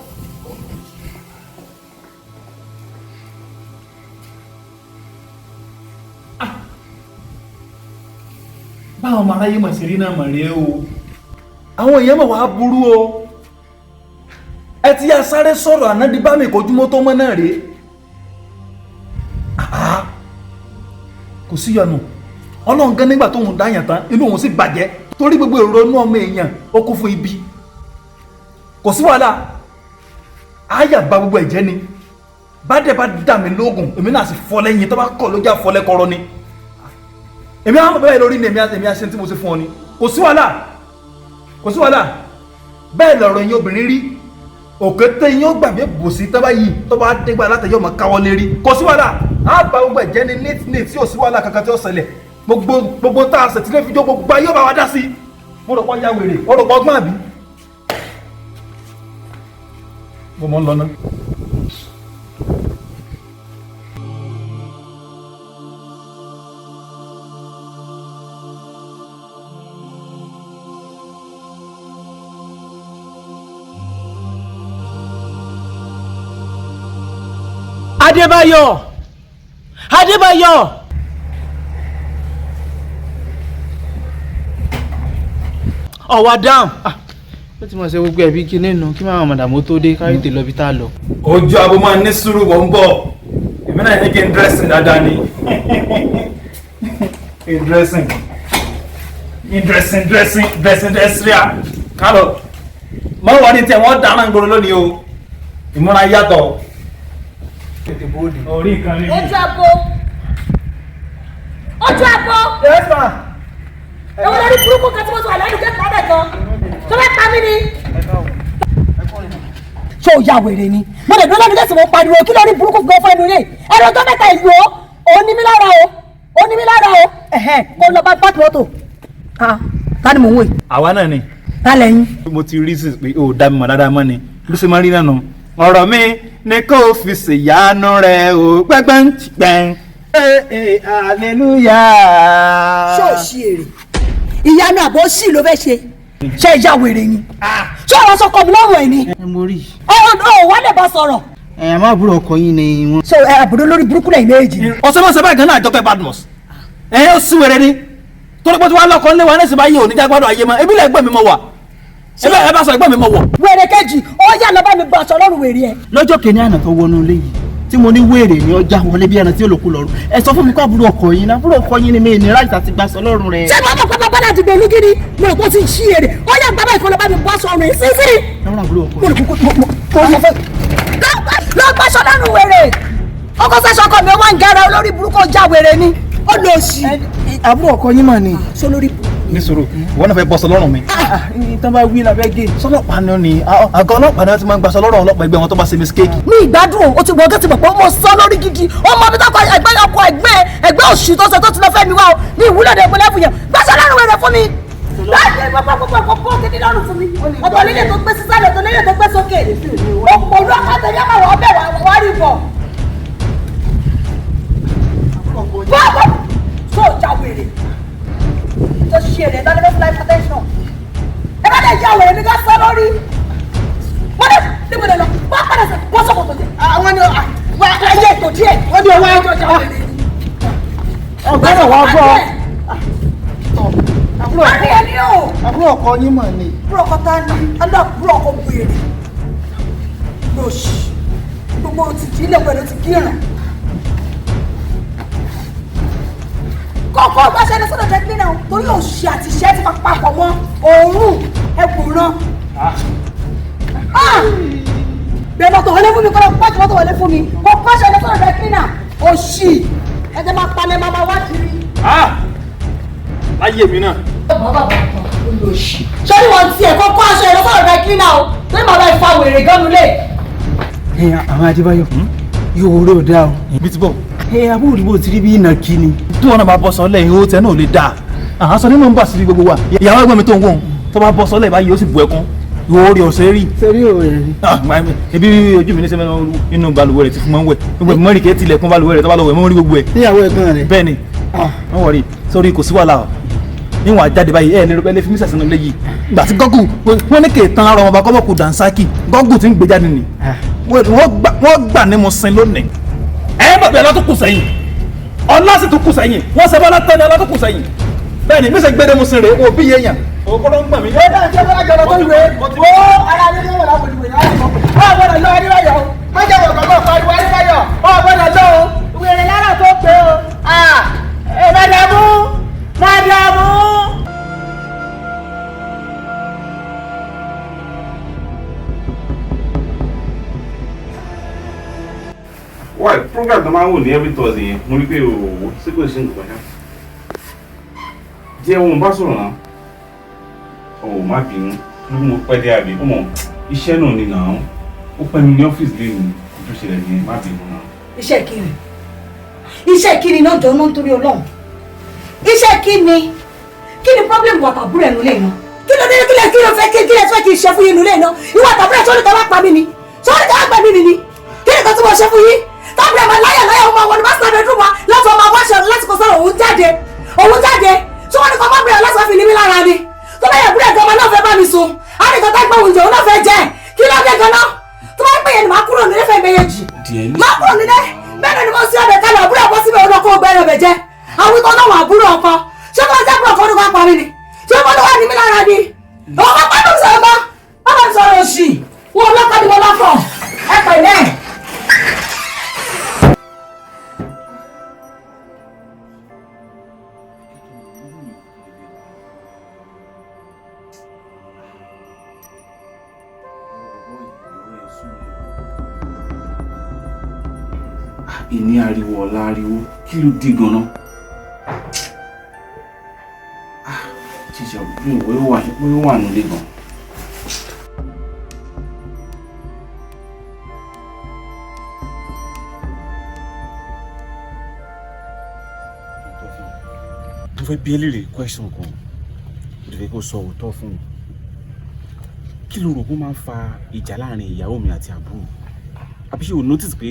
báwọn ọmọ aráyé mọ̀ sí rí náà mọ̀ rèé o àwọn èèyàn mọ̀ wá burú o ẹ ti yá sáré sọ̀rọ̀ ànádìí bá mi kojúmọ́ tó mọ́ náà rèé kò sí yọnu ọlọ́run gan nígbà tóun dáyàn tán inú òun sì bàjẹ́ torí gbogbo èrò inú ọmọ èèyàn ó kún fún ibi kò sí wàhálà àyà bá gbogbo ẹ̀jẹ̀ ni bá dẹ̀ bá dà mí lóògùn èmi náà sì fọ́ lẹ́yìn tó bá kọ̀ ló já fọ́ lẹ́kọ̀ọ́rọ́ ni èmi àwọn ọmọ bẹ́ẹ̀ lórí ni èmi àṣẹ tí mo ṣe fún ọ ni kò sí wàhálà bẹ́ẹ̀ lọ̀rọ̀ yín obìnrin rí òkété yín ó gbàgbé bòsí tó bá yìí tó bá dégbà látẹ̀yọ́ ọmọ káwọ́ lérí kò sí wàhálà á bá gbogbo ẹ̀jẹ̀ ni ní tí ò sí wàhálà kankan tí ó ṣẹlẹ̀ gbogbo tá a ṣe tí lè fi jó gbogbo ayé ọba wa dá sí mo rò pọ́ ya wèrè ó rò pọ́ ọgbọ́n àbí mo mọ̀ ń lọ náà. Adébáyọ̀ ọ̀wà dáhùn ó ti mọ̀ sí gbogbo ẹ̀bí kí nínú kí máa mọ̀dàmú tó dé káyọ̀ tè lọ bí tá a lọ. ojú abo máa ní sùúrù wọ́n ń bọ̀ èmi náà ní kí n dressing dáadáa ni dressing ria kálọ̀ mọ́ wọ́n ní tẹ̀ wọ́n dáná gbòòrò lónìí o ìmúra yàtọ̀ orí nǹkan níbi. ojú àpò. yes ma. èwo lórí burúkú kan tí mo sọ àlẹ́ ìjẹ́ pàdé kan tó fẹ́ pa mí ni. ṣé o ya wèrè ni mo lè dúró lọ́dún tẹ̀sí mo pariwo kí lórí burúkú gan fún ẹnu rẹ̀ ẹ̀rọ tó mẹ́ta ìlú o ò ní mí lára o kó lọ bá pàtó mọ́tò. ta ni mò ń wò yìí. àwa náà ni. ta lẹ́yìn. mo ti rí sí pé o dá mi mọ̀ dáadáa mọ́ ni bí ṣe máa rí náà nù. ọ̀rọ̀ mi ni kò fi ṣèyanu rẹ̀ o gbẹ́gbẹ́ hallelujah. ṣé o ṣí èrè ìyanu àbọ̀ sí ló fẹ́ ṣe ìyá wèrè ni ṣé ọ̀rọ̀ sọkọ mi lọ́rùn ẹ̀ ni. mo rí. wà lè bá sọ̀rọ̀. àmọ́ àbúrò ọkọ yín ni wọ́n. so àbúrò lórí burúkú lẹ́yìn méjì. ọ̀sẹ̀ mọ̀ sábà gan-an àjọpẹ́ badmus ó sì wèrè ni torí pé tí wọ́n á lọ́kọ́ nílé wa ní ìsìnbáyé òní jágbádùn ayé mọ́ ebi lẹ́ gbẹ́ mi mọ́ wà ẹ bá sọ ẹgbẹ́ mi mọ́ wọ̀. wèrè kejì ó yà lọ bá mi gbọ́ aṣọ lọ́rùn wèrè ẹ. lọ́jọ́ kìíní àná tó wọnú ilé yìí tí mo ní wèrè ní ọjà wọlé bí ẹran tí olùkú lọ́rùn ẹ sọ fún mi kó àbúrò ọkọ yín náà àbúrò ọkọ yín ni mi ní ráìtì àti gbàsọ lọ́rùn rẹ. ṣé mo mọ̀ pé bàbá náà ti gbé ní gidi mo rò pé ó ti ṣí èrè ó yà gbàgbọ́ ìfọlọ́ bá mi bọ́ aṣọ ọ̀run sí sí. lọ gbàṣọ lọ́rùn wèrè ọkọ sẹ́sọ ọkọ mi ó wà ń gẹ́ra olórí burúkú ọjà wèrè ni ó lọ sí. àbúrò ọkọ yín mà ni. sọ lórí burúkú. ní sòrò ìwọ náà fẹ́ bọ́sọ lọ́rùn mi. tán bá wí làbẹ́ gé. sọlọ́pàá ni àgọ́ ọlọ́pàá náà ti máa ń gbaṣọ lọ́rùn ọlọ́pàá ẹgbẹ́ wọn tó bá ṣe mistake. ní ìgbádùn o ti wọ gẹ́tì pọ̀ pé mo sọ lórí gidi ó mọ bí tọkọ ẹgbẹ́ òṣù tó ṣe tó ti lọ fẹ́ mi wá o ní ìwúlò ẹ̀dẹ̀ ìpínlẹ̀ fún yẹn gbàṣọ lọ́rùn wẹ̀rẹ̀ fún mi. láti gbogbo gidi lọ́rùn fún mi ọ̀tọ̀ lílẹ̀ tó gbé sísàlẹ̀ ọ̀tọ̀ lílẹ̀ tó gbé sókè òpòlú akátẹ̀ yá máa ọbẹ̀ wá rí bọ̀. bọ́ọ̀bọ̀ tó já wèrè tó ṣe èrè tán ní fẹ́ fún life protection ẹ bá dẹ̀ já wèrè ní ká sọ lórí wọ́n dẹ̀ níbo lè lọ wọ́n padà sí wọ́n sọ̀kò tó dé àwọn ni ẹyẹ ètò díẹ̀ wọ́n ní ọwọ́ ẹjọ́ já wèrè ni. ọgbọ́n wa gbọ́ àbúrò ọkọ yín mà ni. àbúrò ọkọ tá ní aláàbúrò ọkọ wèrè lóṣì gbogbo òtítì ilé pẹ̀lú ti kírun. kọ́kọ́ bá ṣẹlẹ̀ sọ́dọ̀ jẹ́ pínlẹ̀ torí òṣì àti iṣẹ́ ti papọ̀ mọ́ òórùn ẹgbùrán. bẹ́ẹ̀ mọ́tò wọlé fún mi kọ́ pàṣẹ mọ́tò wọlé fún mi kọ́ pàṣẹ sọ́dọ̀ jẹ́ pínlẹ̀ òṣì ẹ̀jẹ̀ máa palẹ̀ máa wá kiri. láyé mi náà. sọ́ni wọn ti ẹ̀kọ́ kọ́ aṣọ ẹ̀rọ sọ́dọ̀ jẹ́ pínlẹ̀ o torí màá bá ìfa wèrè gan nulẹ̀. àwọn Adébáyọ̀ yóò rí òde àwọn. ibi tí bọ̀. àbúrò ìbò ti rí bí iná kí ni. tí wọn náà bá bọ́ sọ́lẹ̀ yìí ó tẹ náà lè dáa. àhásọ nínú ń bà sí gbogbo wa. ìyàwó ẹgbẹ́ mi tó ń wọ̀n tó bá bọ́ sọ́lẹ̀ báyìí ó sì bu ẹkún. yóò rí ọ̀sẹ̀ rí. sẹ́rí ò rẹ̀ rí. ebi ojú mi ní sẹ́mi inú balùwẹ̀ rẹ̀ ti fún mọ́ ń wẹ̀. gbogbo mọ́rì kẹ́ tilẹ̀kùn balùwẹ̀ rẹ̀ tó bá lọ wẹ̀ mọ́ rí gbogbo ẹ̀. níyàwó ẹ̀gbọ́n rẹ̀. bẹ́ẹ̀ ni wọ́n wọ̀ rí sórí kò sí wàhálà o níwọ̀n àjáde báyìí lè fi mí sẹ̀sìn nílé yìí gbà tí gọ́gù wọ́n ní kè tán ara wọn bá kọ́ mọ̀kù dànsákì gọ́gù tí ń gbé jáde nì wọ́n gbà ní mo sin lónìí bàbá ẹ̀ lọ́tún kù sẹ́yìn ọlá sì tún kù sẹ́yìn wọ́n ṣe bọ́lá tán ní ọlá tó kù sẹ́yìn bẹ́ẹ̀ ni mísè gbédé mo sin rè wò bí yéèyàn òkúrò ń gbọ̀n mi. ẹ dáhùn tí ó bá jọ̀rọ̀ tó ìwé wo ara ní kí wọ́n wà lápò ìwé láti mọ̀ pé ọ̀ gbọ́dọ̀ lọ adébáyọ̀ má jẹ́ wọ̀ kọ́kọ́ pariwo adébáyọ̀ ọ̀ gbọ́dọ̀ lọ o ìwé rẹ̀ lára tó pé o mádàmú mádàmú. wá program tó máa ń wò ní every Thursday yẹn mo rí pé òwò sí kò sí nǹkan ṣá jẹ́ ohun bá sọ̀rọ̀ náà ọ̀ má bínú ló mú pẹ́ dé àbí ọmọ iṣẹ́ náà ni náà ó pẹ́ mi ní ọ́fíìsì lẹ́yìn ojú ṣẹlẹ̀ ní má bínú náà. iṣẹ́ kí ni náà jọ náà nítorí Ọlọ́run iṣẹ́ kí ni problem wà tàbúrò ẹnu lè ná kí ló dé kí ló fẹ́ kí ṣe fún yín nulẹ̀ náà ìwà tàbúrò ẹ̀ sọ́ni kan wá pa mí ni sọ́ni kan wá pa mí ni kí ni kan tí mo ṣe fún yín tábìlì ọmọ láyà ọmọ wọn ni bá sọ̀rọ̀ ẹ̀dùn wa láti ọmọ wáṣọ láti kọ sọ̀rọ̀ òun jáde tí wọ́n ní kọ́ máa bẹ̀rẹ̀ lọ́sọ̀ fi ní mí lára ni tó bá yẹ búrẹ́dì ọmọ náà fẹ́ bá mi sùn á ní kan tá gbọ́ oúnjẹ òun náà fẹ́ jẹ kí ló dé gan-an tó bá pè yẹn ni màá kúrò nílé fẹ́ méjèèjì máa kúrò nílé bẹ́ẹ̀ ni mo sí ọbẹ̀ kálọ̀ àbúrò ọkọ síbẹ̀ òun ọkọ gbẹ́rẹ̀ ọbẹ̀ jẹ àwọn ikọ̀ náà wà àbúrò ọkọ ṣé wọ́n jẹ́ àbúrò ọkọ ní wọ́n parí ni ṣé wọ́n ló wà ní mí lára ni òun bá pàdé sọ̀rọ̀ bá bá sọ̀rọ̀ òṣì wọn lọ́kọ́ ni mo lọ́kọ̀ ẹ pẹ̀lẹ́. ìní ariwo ọ̀la ariwo kí ló dé gan-an jíjẹ bí ìwé wà nílé gan. mo fẹ́ bí eléèrè question kan mo fẹ́ kó sọ òótọ́ fún mi kí ló rò pé ó máa ń fa ìjà láàrin ìyàwó mi àti àbúrò àbí ṣé o notice pé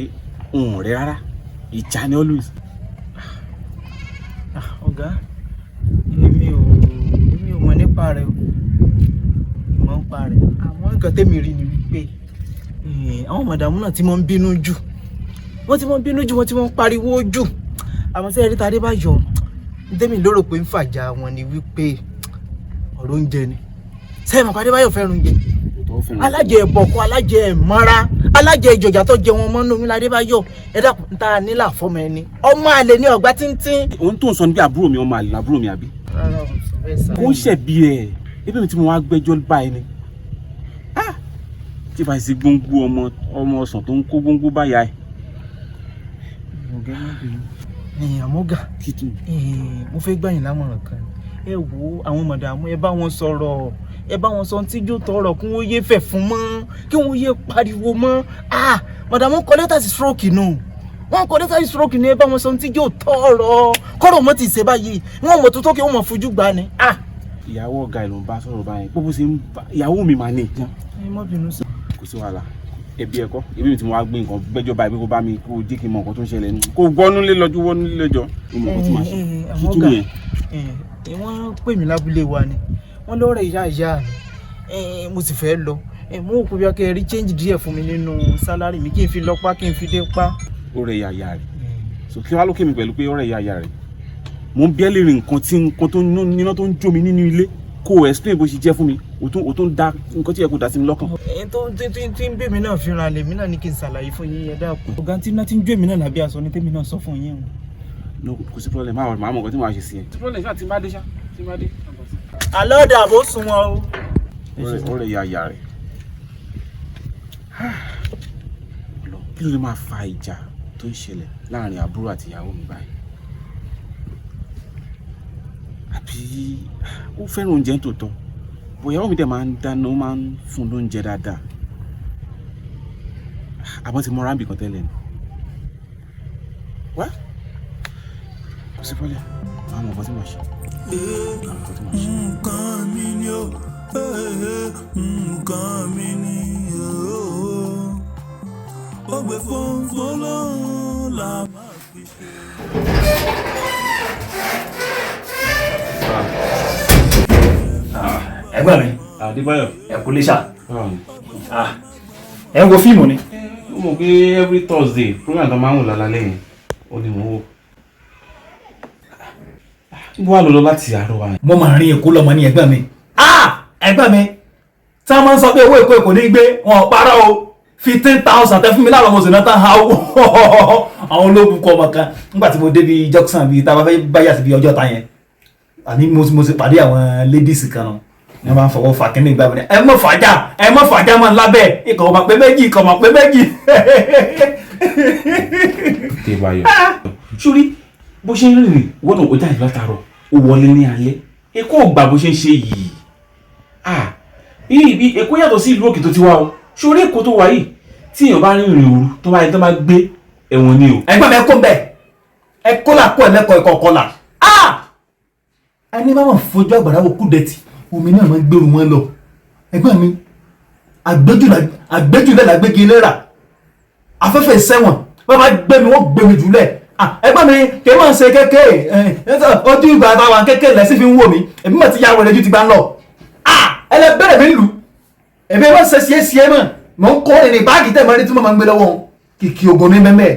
òun rẹ rárá ìjà ni always. ọ̀gá èmi ò mọ̀ nípa rẹ̀ o mọ̀ nípa rẹ̀ àwọn nǹkan tẹ́mi rí ni wípé àwọn màdàmú náà ti mọ̀ ń bínú jù wọ́n ti mọ̀ ń bínú jù wọ́n ti mọ̀ ń pariwo jù àwọn tí ẹ̀rí tadé bá yọ tẹ́mi lérò pé ń fàjà wọn ni wípé ọ̀rọ̀ oúnjẹ ni sẹ́yìn mọ̀ pàdé báyọ̀ fẹ́ràn oúnjẹ alájẹ ẹ̀bọ̀kọ alájẹ ẹ̀mọ́ra alájẹ ìjọjà tó jẹ wọn mọ́nú omi ládé bá yọ ẹ dákun tá a nílà fọmọ ẹni ọmọ àlè ní ọgbà tíntín. ohun tó ń sọ ní bí àbúrò mi ọmọ àlè làbúrò mi àbí. kò ń ṣẹ̀bi ẹ̀ ebi mi tí mo wá gbẹ́jọ́ báyìí ni tí báyìí sí gbóngbó ọmọ ọsàn tó ń kó gbóngbó báyà ẹ̀. àmọ́gà mo fẹ́ gbà yín lámọ̀ràn kan ẹ wo àwọn màdàmú ẹ bá wọn sọ̀rọ̀ ẹ bá wọn sọ tí yóò tọrọ kí wọn yé fẹ̀ fún mọ́ kí wọn yé pariwo mọ́ màdàmú kọ lẹ́tà sí stroke nù wọn kọ lẹ́tà sí stroke ni ẹ bá wọn sọ tí yóò tọrọ kọ́rọ̀ mọ́ ti ṣe báyìí wọn mọ̀ tó tó kí wọn mọ̀ fojú gbà ni. ìyàwó ọ̀gá ẹ̀ ló ń bá sọ̀rọ̀ báyìí bó ṣe ń bá ìyàwó mi máa ní ìtàn. ẹ má bínú sí. kò sí wàhálà ẹbí ẹ̀kọ́ ebi mi tí mo wá gbé nǹkan gbẹ́jọ́ báyìí pé kó bá mi kó jẹ́ kí n mọ nǹkan tó ń ṣẹlẹ̀ ní kó gbọ́nú lé lọ́jú wọ́nú lé lẹ́jọ́ ó mọ nǹkan tí màá ṣe kíkí nìyẹn. wọ́n pè mí lábúlé wa ni wọ́n lọ́rọ̀ ìyá mi mo sì fẹ́ lọ mo kò bí akẹ́ rí change díẹ̀ fún mi nínú sálárì mi kí n fi lọ́pá kí n fi dé pa. ó rẹ̀ ìyá rẹ̀ so kí wàá lókè mi pẹ̀lú pé ó rẹ̀ ìyá rẹ̀ mo ń bí ẹ́ lè rìn nǹkan tó níná tó ń jó mi nínú ilé kó o explain bó ṣe jẹ́ fún mi o tó ń da nǹkan tí yẹ kó dá sí mi lọ́kàn. tí ń bè mí náà fi ran lèmi náà ní kí n ṣàlàyé fún yín yẹn dáàbò. ọ̀gá tí iná ti ń jó èmi náà lábẹ́ aṣọ ní tèmi náà sọ fún yín o. no kò sí problem máa mọ̀ nǹkan tí màá ṣe sí ẹ. sí problem ṣáà ti má dé. àlọ́ dàbò sùn wọn o. ó rẹ̀ ìyá rẹ̀ kí ló lè máa fa ìjà tó ń ṣẹlẹ̀ láàrin àbúrò àti ìyàwó mi báyìí àbí ó fẹ́ràn oúnjẹ tó tọ́ bóyá ìyàwó mi dẹ̀ máa ń dáná ó máa ń fún lóúnjẹ dáadáa àbọ̀ ti mọ́ra ń bì kan tẹ́lẹ̀ ni wá kò sí fọ́lẹ̀ máa mọ̀ nǹkan tí mo ṣe. nǹkan mi ni ó nǹkan mi ni ó gbé fọ́nfọ́n lọ́hùn la máa fi ṣe. ẹ̀gbọ́n mi Adébáyọ̀ ẹ kú lè ṣá ẹ ń wo fíìmù ni. ó mọ̀ pé every Thursday program tó máa ń wò lálẹ́ yẹn ó ní mò ń wò. wà lọ láti àárọ̀ wa. mo máa rin èkó lọmọ ní ẹgbẹ́ mi ẹgbẹ́ mi tí wọ́n máa ń sọ pé owó èkó èkó ní gbé wọn ò parọ́ o 15,000 tẹ fún mi láàárọ̀ mo sì náà tán ha owó àwọn ológun kọ ọmọ kan nígbà tí mo débi junction bíi tá a bá fẹ́ báyà sí bí ọjọ́ ta yẹn àní mo sì pàdé àwọn ladies kan náà ní wọ́n máa ń fọwọ́ fa kínní ìgbà mi ẹ mọ̀ fàájà máa ń lábẹ́ ikọ̀ ọmọ pé méjì Tèbáyọ̀ sórí bó ṣe ń rìnrìn wọ́n náà ó jáde látàárọ̀ ó wọlé ní alẹ́ Èkó ọgbà bó ṣe ń ṣe yìí ibi Èkó yàtọ̀ sí ìlú òkè tó ti wá o sórí Èkó tó wà yìí tí èèyàn bá rìnrìn òru tó bá gbé ẹ̀wọ̀n ni o. ẹgbẹ́ mi ẹ kó bẹ́ẹ̀ ẹ kó là kó ẹlẹ́kọ̀ọ́ ẹ̀kọ́ kọ́là ẹni bá wọn fojú àgbàdo wò kúdẹ̀tì omi náà máa ń gbèrú wọn lọ ẹgbẹ́ mi àgbéjúlẹ̀ làgbégi lẹ́rà afẹ́fẹ́ ìsẹ́wọ̀n bá bá gbé mi wọ́n gbé mi jùlẹ̀ ẹgbẹ́ mi kì í máa ń ṣe kékeré ojú ìgbà àtàwọn kékeré lẹ́sìn fi ń wò mí èmi mọ̀ ti yá wọlé ju ti gbà ń lọ ẹlẹbẹ̀rẹ̀ mi lù èmi wọ́n ṣe ṣiyẹ́ mọ̀ mọ̀ ń kọ́ ní báàgì tẹ̀ mọ́rí tí mo máa ń gbé lọ́wọ́ kìkì ògùn ní mẹ́mẹ́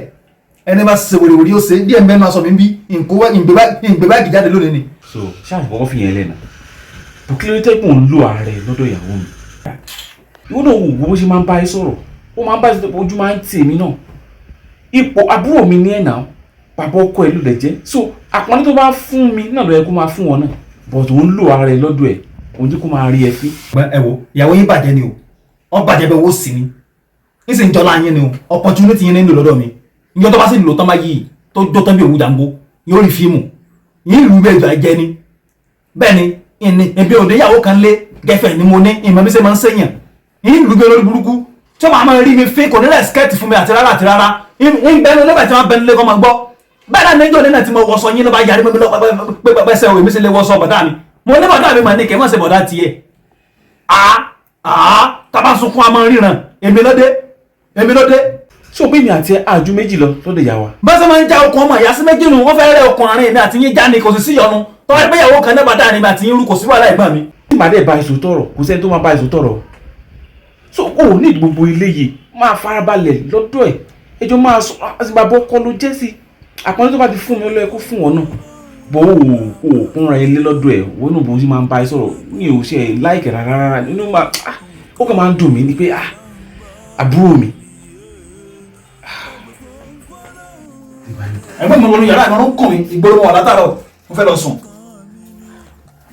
ẹni bá ṣe wèrèwèrè ó ṣe díẹ̀ mẹ́nu aṣọ mi ń bí ìgbé báàgì jáde lónìí ni. so ṣáà kọ́kọ́ fi yẹn lẹ́nu bùkílẹ̀ tẹ́kùn ń lo ààrẹ lọ́dọ̀ ìyàwó mi ìwọ náà wò bó ṣe máa ń bá ẹ sọ̀rọ̀ ó máa ń bá ẹ sọ̀rọ̀ ojú máa ń tì èmi náà ipò àbúrò mi ní ẹ̀nà bàbá ọkọ ẹ̀ ló lẹ̀ jẹ́ so àpọ́nlé tó bá fún mi náà ló yẹ kó máa fún wọn náà but òun lo ààrẹ lọ́dọ̀ ẹ̀ òun jẹ́ kó máa rí ẹ fi. ẹ wo ìyàwó yín bàjẹ́ ni o wọ́n bàjẹ́ bẹ́ẹ̀ owó sí ni ní sì ń jọlá yín ni o opportunity yín ní lò lọ́dọ̀ mi ìjọ tó bá sì lò tán bá yìí tó jọ tán bí òwú jàǹgó yóò rí fíìmù yín lù bẹ́ẹ̀ jọ ẹ̀jẹ̀ ni bẹ́ẹ̀ ni ìní ẹbí òde ìyàwó kan lé gẹ́fẹ̀ ni mo ní ìmọ̀ bí ṣe máa ń sẹ́yìn yín lù bẹ́ẹ̀ lórí burúkú tí wọ́n máa rí mi fín kò ní rẹ́sikẹ́ẹ̀tì fún mi àti rárá ń bẹnu lẹ́gbẹ̀ẹ́ tí wọ́n bẹnu lé kọ́ máa gbọ́ bẹ́ẹ̀ náà níjọ́ nínú tí mo wọṣọ yín ló bá yarí mọ́ mi lọ́pẹ́ pẹ́sẹ́ òwe mi sì lè wọṣọ bọ̀dá mi mo ní bọ̀dá mi mà ní kẹ́ mọ̀ sí bọ̀dá tiẹ̀ tábà sunkún àmọ́ ríran èmi lóde. ṣé o bí mi àti àjù méjì lọ lọ́dọ̀ ìyá wa. bá ṣe máa ń já okùn ọmọ ìyá sí méjì nù wọ́n fẹ́ rẹ́ okùn àárín èmi àti yín já ni kò sì sí yọnu tó wáyé pé ìyàwó kan náà bá dáa ni mi àti yín rú kò sí wàhálà ẹ̀gbọ́n mi. tí màá dẹ̀ bá èso tọrọ kò sẹ́ni tó máa bá èso tọrọ so o ò ní gbogbo ilé yìí máa farabalẹ̀ lọ́dọ̀ ẹ̀ ẹjọ́ máa sọ àtìgbàbọ̀ kọ ló jẹ́ sí àpọ́nlé tó bá ti fún mi ọlọ́yẹ kó fún wọn náà bọ́ o kúnra ilé lọ́dọ̀ ẹ̀ wọ́n náà bó ṣe máa ń bá ẹ sọ̀rọ̀ mi ò ṣe láìkẹ̀ rárá nínú máa ó kàn máa ń dùn mí ni pé àbúrò mi. ẹgbẹ́ mi wọnú yàrá ìmọ̀ràn kùn mí ìgboro wọn látàrọ mo fẹ́ lọ sùn.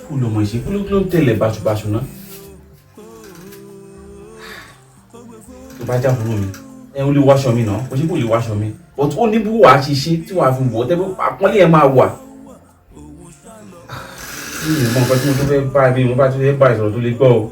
kó lọ mọ̀ ṣe kó ló ń tẹ̀lé báṣubàṣu náà tó bá jà fún mi ẹ ń lè wáṣọ mi náà kò sí kò lè wáṣọ mi but ó ní bí wàá ṣe ṣe tí wàá fi wọ̀ tẹ́ àpọ́nlé ẹ̀ máa wà. mi ò mọ nǹkan tí mo tó fẹ́ bá ibi mo bá tó fẹ́ bá ìsọ̀rọ̀ tó lè gbọ́ o.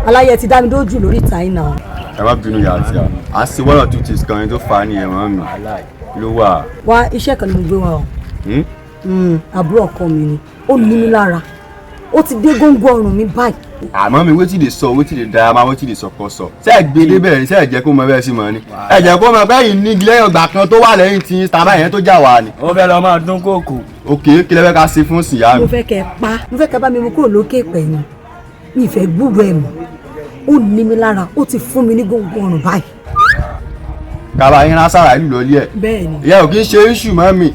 aláyẹ ti dá mi lójú lórí ìta yìí náà. ẹ má bínú yàrá tí a sì one or two things kan tó fà á ní ẹ̀wọ̀n mi ló wà. wá iṣẹ́ kan ni mo gbé wa o àbúrò ọkọ mi ni ó ní mi lára ó ti dé góńgó ọrùn mi báyìí. àmọ́ mi wetin dey sọ wetin dey drama wetin dey sọkọ sọ ṣé ẹ gbé débẹ̀ ṣé ẹ jẹ́ kó mọ bẹ́ẹ̀ sí mọ́ ni ẹ jẹ́ kó mọ bẹ́ẹ̀ ní lẹ́yìn ọgbà kan tó wà lẹ́yìn tí sábà yẹn tó jà wá ni. ó fẹ́ lọ máa dún kóòkù. òkè kí lẹ fẹ́ ká ṣe fún síyá mi. mo fẹ́ kẹ́ bá mi mú kúrò lókè pẹ̀yìn mi ìfẹ́ gbúrò ẹ̀ mọ́ ó ní mi lára ó ti fún mi ní góńgó ọrùn báyìí. kaba yín lásàrà ìlú lọ ilé ẹ. bẹ́ẹ̀ni. ìyá ò kí ń ṣe iṣu mọ́ mi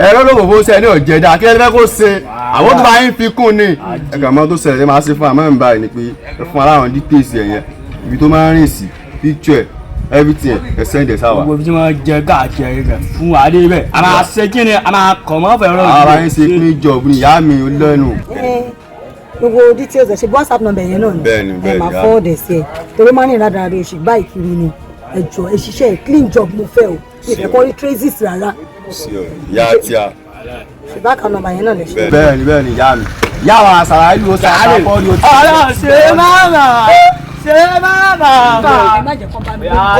ẹ̀rọ ló fòfó sẹ́ ní ọ̀jẹ̀dá kí ẹ fẹ́ kó ṣe àwọn tó bá yín fi kún ni. ẹ̀ka mọ́ tó ṣẹlẹ̀ máa ṣe fún àmọ́ mi báyìí ni pé ẹ fún aláwọn details ẹ̀ yẹn ibi tó máa ń rìn sí picture everything ẹ send ẹ̀ sáwà. gbogbo ibi tí wọ́n jẹ káàkiri rẹ̀ fún wa dé bẹ́ẹ̀ a máa ṣe kí ni a máa kọ̀ mọ́ fẹ́ràn. ara yín ṣe pín job ni ìyá mi ò lẹ́nu. gbogbo details ẹ̀ ṣe WhatsApp number yẹn náà ni bẹ́ẹ̀ni ẹ máa fọwọ́d ẹ̀ sí ẹ torí máa ń rìn ládàá rẹ oṣù báyìí kiri ni ẹ jọ ẹ ṣiṣẹ́ clean job mo fẹ́ o ìfẹ́ kọ́ rí traces rárá. ìyá tí a. ṣùgbọ́n kan nọ́mbà yẹn náà lè ṣe. bẹ́ẹ̀ni ìyá mi ìyá wa àṣàrà ìlú ó sàrà kọ́ ni o ti. ọ̀rọ̀ ṣe máma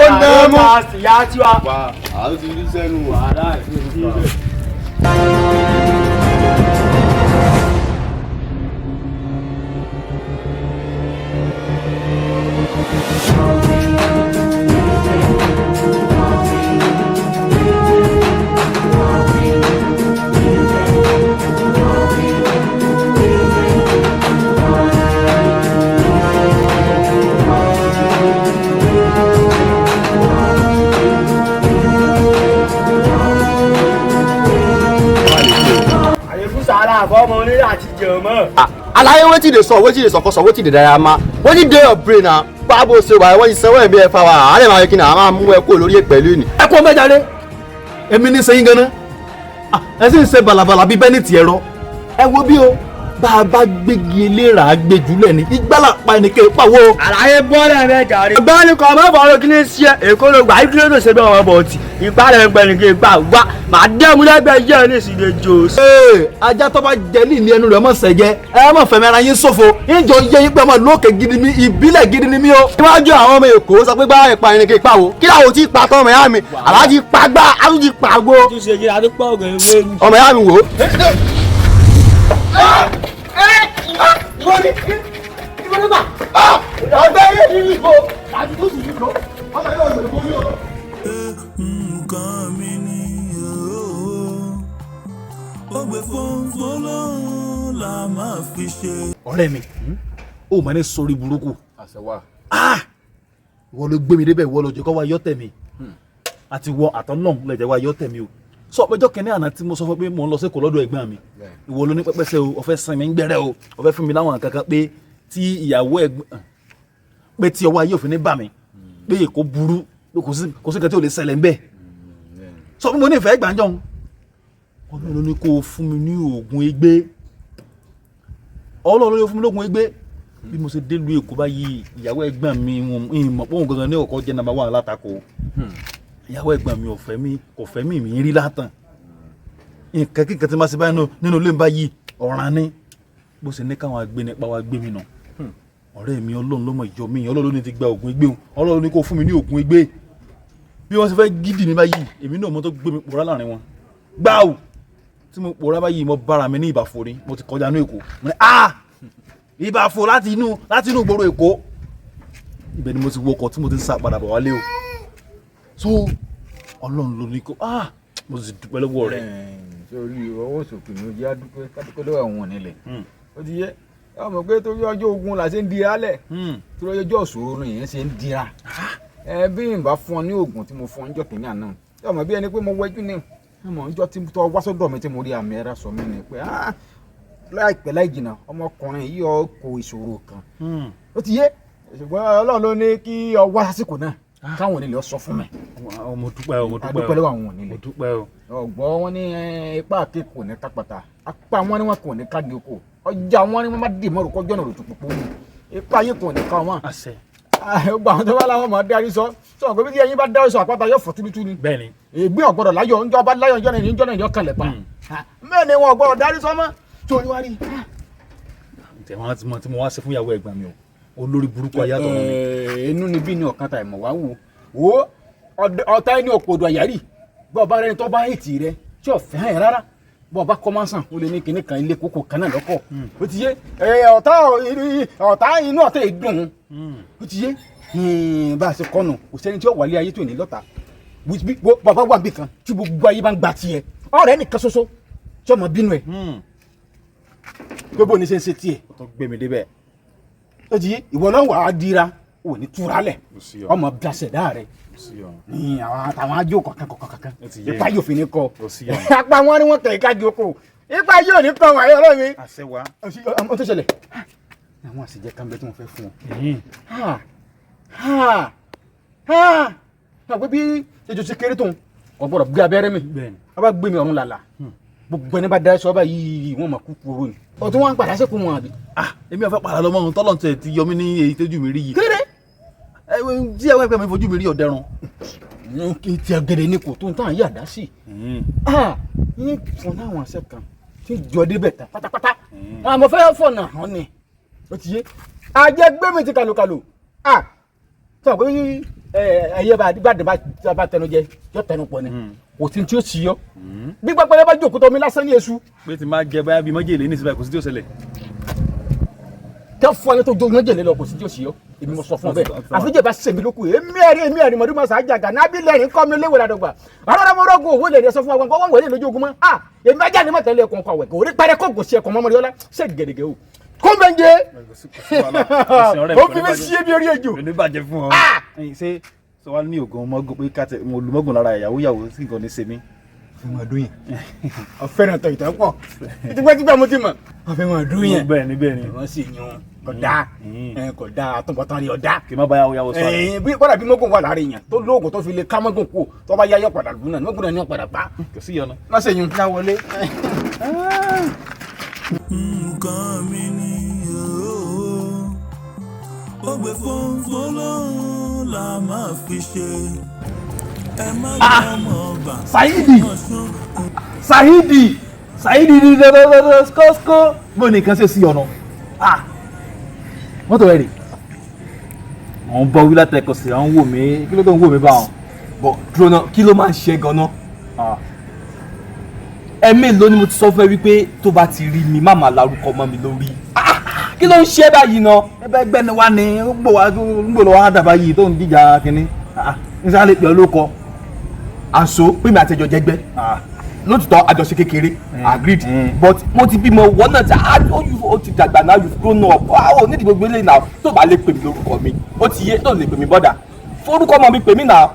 ó nà mú ìyá tiwa. wà á ti rí sẹ́nu wà. ọmọ onílé àti jẹun mọ́. Alaye wetin dey so wetin dey diarama wetin dey your brain na báwo ṣe wà wọ́n ti sanwó ẹ̀mí ẹ̀ fa wa àárẹ̀ máa yẹ kí ni àwọn máa mú ẹ kó lórí pẹ̀lú ni. ẹ kó mẹ́jáde èmi ní sẹ́yìn gan-an ẹ sì ń ṣe balabala bíi bẹ́ẹ̀ ní tiẹ̀ rọ ẹ wo bí o bá a bá gbégi eléra gbẹjúlẹ̀ ní ìgbàlà pa ẹnìkẹ́ pàwọ́. Àlàyé bọ́ọ̀lù ẹ̀ jàre. ìgbà ni kò má fọwọ́ kí ni ṣe èkó ló gbà kí ló tó ṣe bí ọmọ bọ̀ ọtí ìpàdé ẹgbẹ̀rún gbà wá màá dẹ́mu lẹ́gbẹ̀ẹ́ yẹ́ ní ìsìlẹ̀ jò. ajá tó bá jẹ ní ìní ẹnu rẹ̀ mọ̀ sẹ́jẹ́ ẹ mọ̀ fẹ̀mí ara yín ṣòfò ìjọ yẹ yín pé ọmọ lókè gidi mi ìbílẹ̀ gidi ni mí o. níwájú àwọn ọmọ èkó sọ pé bá ìpa ẹnìkẹ́ pàwọ́ kí làwọn ti pa tọ́ ọmọ ìyá mi aláàjì pàgbà aláàjì pàgbó ọmọ ìyá mi wò. Nǹkan mi ni ó gbé fónfón lọ́hùn la máa fi ṣe. ọ̀rẹ́ mi ó máa ní sórí burúkú ìwọ ló gbé mi débẹ̀ ìwọ ló jẹ́ kó wá yọ́ tẹ̀ mí àti wọ àtọ́nà lẹ́jẹ̀ wá yọ́ tẹ̀ mí o sọ ọjọ́ kẹ́ni àná tí mo sọ fún pé mò ń lọ sẹ́kọ̀ọ́ lọ́dọ̀ ẹ̀gbọ́n mi ìwọ ló ní pẹ́pẹ́sẹ́ o ọ̀fẹ́ sin mi ń gbẹ́rẹ́ o ọ̀fẹ́ fún mi láwọn kankan pé tí ìyàwó ẹ̀gbọ́n pé tí ọwọ́ ayé òfin ní bà mí pé èkó burú kò sí nǹkan tí ò lè ṣẹlẹ̀ ń bẹ̀ sọ fún mi ní ìfẹ́ gbàǹjọ́ ọlọ́run ló ní kó o fún mi ní oògùn egbé ọlọ́run ló fún mi lóògùn egbé bí mo ṣe délùú èkó báyìí ìyàwó ẹ̀gbọ́n mi ìmọ̀ pé òun gangan ní ọkọ̀ jẹ́ nàmbá wà látakò ìyàwó ẹ̀gbọ́n mi kò fẹ́ mi rí látàn nǹkan kíkan tí ma ṣe báyìí nínú ilé ń báyìí ọ̀ràn ni bó ṣe ní káwọn agbé nípa wa gbé mi nà ọ̀rẹ́ mi ọlọ́run ló mọ ìjọ mi ọlọ́run ló ní ti gba oògùn egbé ọlọ́run ní kó fún mi ní oògùn egbé bí wọ́n ṣe fẹ́ gidi mi báyìí èmi náà mo tó gbé mi pòórá láàrin wọn gbáù tí mo pòórá báyìí mo bára mi ní ìbàfò ni mo ti kọjá ní èkó mo ní ìbàfò láti inú ìgboro èkó ibẹ̀ ni mo ti wọkọ̀ tí mo ti ń sá padà bọ̀ wálé o so ọlọ́run ló ní kó mo sì dúpẹ́ lọ́wọ́ rẹ̀. sórí ọwọ́ sòkè ní ojú adúpẹ́ lọ́wọ́ àwọn nílẹ̀ ó ti yẹ ọmọ pé torí ọjọ́ ogun là ṣe ń dira lẹ̀ torí ọjọ́ ìṣòro yẹn ṣe ń dira bí n bá fún ọ ní oògùn tí mo fún ọ níjọ́ kìíní àná ọmọ bí ẹni pé mo wẹ́jú ní ọmọ níjọ́ tí tó wá sọ́dọ̀ mi tí mo rí àmì ẹ̀rọ sọ mí ni pé láìpẹ́ láì jìnnà ọmọkùnrin yìí ọ kó ìṣòro kan ó ti yẹ ṣùgbọ́n ọlọ́run ló ní kí ọ wá lásìkò náà káwọn onílé ọ sọ fún mi. mo dúpẹ́ o adúpẹ́ lọ́wọ́ àwọn onílé. mo dúpẹ́ o. ọ̀gbọ́n wọn ní ipa àkẹ́kọ̀ọ́ ní kápátá apá wọn ni wọn kò ní kági oko ọjà wọn ni wọn má dì mọ́rùkọ́ jọ́nà òtù púpọ̀ mu ipa yìí kò ní ká wọn. gbogbo àwọn tó bá láwọn máa darí sọ pé bí ẹyin bá dárí sọ àpáta yóò fọ́ túlútú ni. bẹ́ẹ̀ni. ìgbín ọ̀gbọ́dọ̀ láyọ̀ ńjọ́ bá láyọ̀ ńjọ́ ní ìjọ́ náà yọ kalẹ̀ pa. mẹ́ẹ̀ni wọn ọ̀gbọ́dọ̀ darí sọ mọ́ tó ní wá rí. tẹ̀wọ́n tí mo wá ṣe fún ìyàwó ẹ̀gbọ́n mi o olórí burúkú ayátọ̀ mi. inú ni bí ni ọ̀kan ta ìmọ̀ wá wò wo ọ̀tá ẹni òpòdò àyàrí bọ́ọ̀ bá rẹni tó bá ètì rẹ tí ò fẹ́ hàn rárá bọ́ọ̀ bá kọ́ máa sàn ó lè ní kinní kan ilé kókó kan náà lọ́kọ̀ ó ti yé ọ̀tá inú ọ̀tá ìdùn ó ti yé bá a ṣe kọ́nù kò sẹ́ni tí ó wà lé ayé tó ní lọ́ta bàbá wà bí kan tí gbogbo ayé bá ń gba tiẹ̀ ọ̀rẹ́ nìkan ṣoṣo tí ọmọ bínú ẹ̀ gbogbo ní ṣe ń ṣe tiẹ̀. ó tó gbé mi débẹ̀. ó ti yé ìwọ náà wà á dira ò ní túra lẹ̀ ọmọ bíaṣẹ̀dá rẹ̀ ní àwọn ajó kankan ipa yóò fi ní kọ apá wọn ni wọn tẹ̀ ká jókòó ipa yóò ní kọ wáyé ọ̀rẹ́ mi. ọmọ tó ṣẹlẹ̀ àwọn àṣìjẹ kan bẹ tí wọ́n fẹ́ fún ọ. àgbẹ̀ bí ejò ṣe kéré tó ń ọgbọ́dọ̀ gbé abẹ́rẹ́ mi wọ́n bá gbé mi ọ̀run làlà gbogbo ẹni bá dá ẹṣọ báyìí wọ́n máa kú kúrò ni. ọtún wọn ń padà sẹ́kù wọn àbí. èmi ò fẹ́ padà lọ́mọ ohun tọ́lọ̀ tẹ̀ ti yọ mí ní èyí tójú mi rí yìí. kéré tí ẹwẹ́ pẹ́ mi fojú mi rí ọ̀dẹ́run. ti ọ̀gẹ̀dẹ̀ ni kò tó ń tàn yí àdá sí. yín fún àwọn àṣẹ kan tí jọ débẹ̀ tán pátápátá. àmọ́ fẹ́ fọ̀nà hàn ni ó ti yé. ajẹ́ gbé mi ti kàlùkàlù. sọ pé ẹyẹ bá tẹnu jẹ yọ tẹnu pọ̀ ni kò tí tí ó sì yọ. bí pápẹ́lẹ́ bá jókòó tó mi lásán ní èṣù. pé ti máa jẹ báyà bíi mọ́jèlé ní ìsìnkú kò sí tí ó ṣẹlẹ̀. kẹ́ fún ẹni tó jó mọ́jèlé lọ kò sí tí ó sì yọ. èmi mo sọ fún ọ bẹ́ẹ̀ àfijẹ́ bá sèmi lókù èmi ẹ̀rí mọ̀dún máa sàájàgà nábìlẹ̀ ẹ̀rín kọ́ mi léwé ládọ́gba ọ̀rọ̀ mo rọ́gùn òwò lè sọ fún wa wọ́n wọlé lójú ogun mọ́ èmi ajá ni mo tẹ̀lé ẹ̀kọ́ kọ̀wé kò rí pẹ́rẹ́ kó gòsì ẹ̀kọ́ mọ́mọ́rí ọlá ṣe gẹ̀dẹ̀gẹ̀ o kó mẹ́njẹ́ ó fi mi sí ebi orí ejò. ní bàjẹ́ fún ọ ṣé sọ wá ní ògùn ọmọgùn pé káàtẹ olùmọ́gùn lára ìyàwó sí nǹkan ní sèmi. ọ̀fẹ́ máa dún yẹn ọ̀fẹ́ náà tọ̀ ìtàn pọ̀ tipẹ́tipẹ́ mo ti mọ̀ ọ̀fẹ́ máa dún yẹn bẹ́ẹ̀ ni wọ́n sì yan kódà àtúbọ̀tán rí ọ̀dà kì í má bá yàwó sọ bí kọ́dà bí mọ́gùn wà láàrin yẹn tó lóògùn tó fi lè ká mọ́gùn kú tó bá yáyọ̀ padà lù náà mọ́gùn náà ní ọ̀padà pa kò sí yọnu. má ṣe yun já wọlé. nǹkan mi ni ó gbé fọ́nfọ́n lọ́hùn la máa fi ṣe ẹ má gbọ́mọ bà. Saidi ni dọdọdọdọ skọskọ bó nìkan ṣe sí ọ̀nà mọ́tò rẹ̀ rè wọ́n bọ́ wílá tẹ̀kọ̀ sí àwọn wò mí kí ló tó ń wò mí bá wọn bọ̀ dúró náà kí ló máa ń ṣe gan-an ẹ̀mí ló ní mo ti sọ fún ẹ wípé tó bá ti rí mi má máa larúkọ mọ́ mi lórí kí ló ń ṣe báyìí náà ẹbẹ gbẹni wa ni gbòòlò wa dàbá yìí tó ń díjà kínní n sáré lè pè ọ́ lóko àṣọ pé mi àtẹjọ jẹgbẹ́ lótìtọ́ àjọṣe kékeré agreed but mo ti bímọ wọ́n náà ó ti dàgbà náà you grown up ó nídìí gbogbo eléyìí náà tó bá lè pè mí lórúkọ mi ó ti yé tó lè pè mí bọ́dà forúkọ ọmọ mi pè mí náà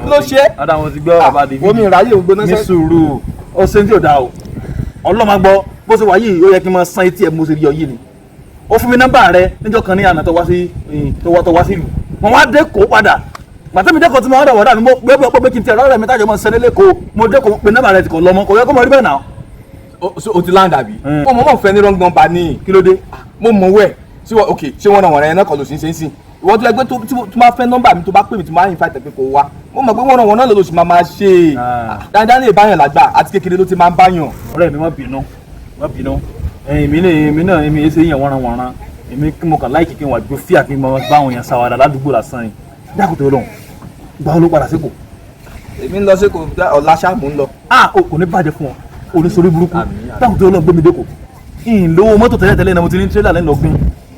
ló ṣe. adamu ti gbọ́ bàbá David omi ìráyè ògbóná ní sùúrù ó ṣe ń tí ò dáa o ọlọ́mọ gbọ́ bó ṣe wà yìí ó yẹ kí n máa san etí ẹ̀ mo ṣe rí ọ yìí ni ó fún mi nọ́mbà rẹ níjọ́ kan ní àná tó wá sí ìlú wọn wá dé kó padà gbàtẹ́mi dẹ́kọ̀ tí mo wá dọ̀wọ́dà mi mo gbé pé kí n tiẹ̀ lọ́rọ̀ mi tájọ́ mọ́ sẹ́ni lẹ́kọ̀ọ́ mo dẹ́kọ̀ pé nọ́mbà rẹ ti kọ̀ lọ́mọ kò yẹ kó mọ rí bẹ́ẹ̀ náà. o ti láǹdà bí. mo mọ̀ fẹ́ ní wrong number ní kí ló dé mo mọ̀ wẹ̀ ṣé wọ́n náà wọ̀n rẹ̀ náà kọ̀ ló sì ń ṣe ń sìn ìwọ́n tó yẹ pé tó máa fẹ́ nọ́mbà mi tó bá pè mí tó máa ń fa ìtẹ̀pẹ́ kó wá mo mọ̀ pé wọ́n náà lọ́dọ̀ sì máa ṣe dáadáa lè báyàn lágbà àti kékeré ló ti máa ń báyàn. ọ̀rẹ́ mi má bínú èmi èsè yẹn wọ́nranwọ̀nran èmi kí mo kàn láìkí kí n wà gbó fíà kí n mọ báwọn yẹn sáwádà ládùúgbò lásán yìí dákùtò lọ́hùn gbà ó ló padà síkò. èmi ń lọ síkò ọ̀la ṣáàmù ń lọ. kò ní bàjẹ́ fún ọ oníṣòrí burúkú dákùtò lọ́hùn gbémi dẹ́kọ̀ ìlówó mọ́tò tẹ́lẹ̀tẹ́lẹ̀ náà mo ti ní tírélà lẹ́nu ọgbìn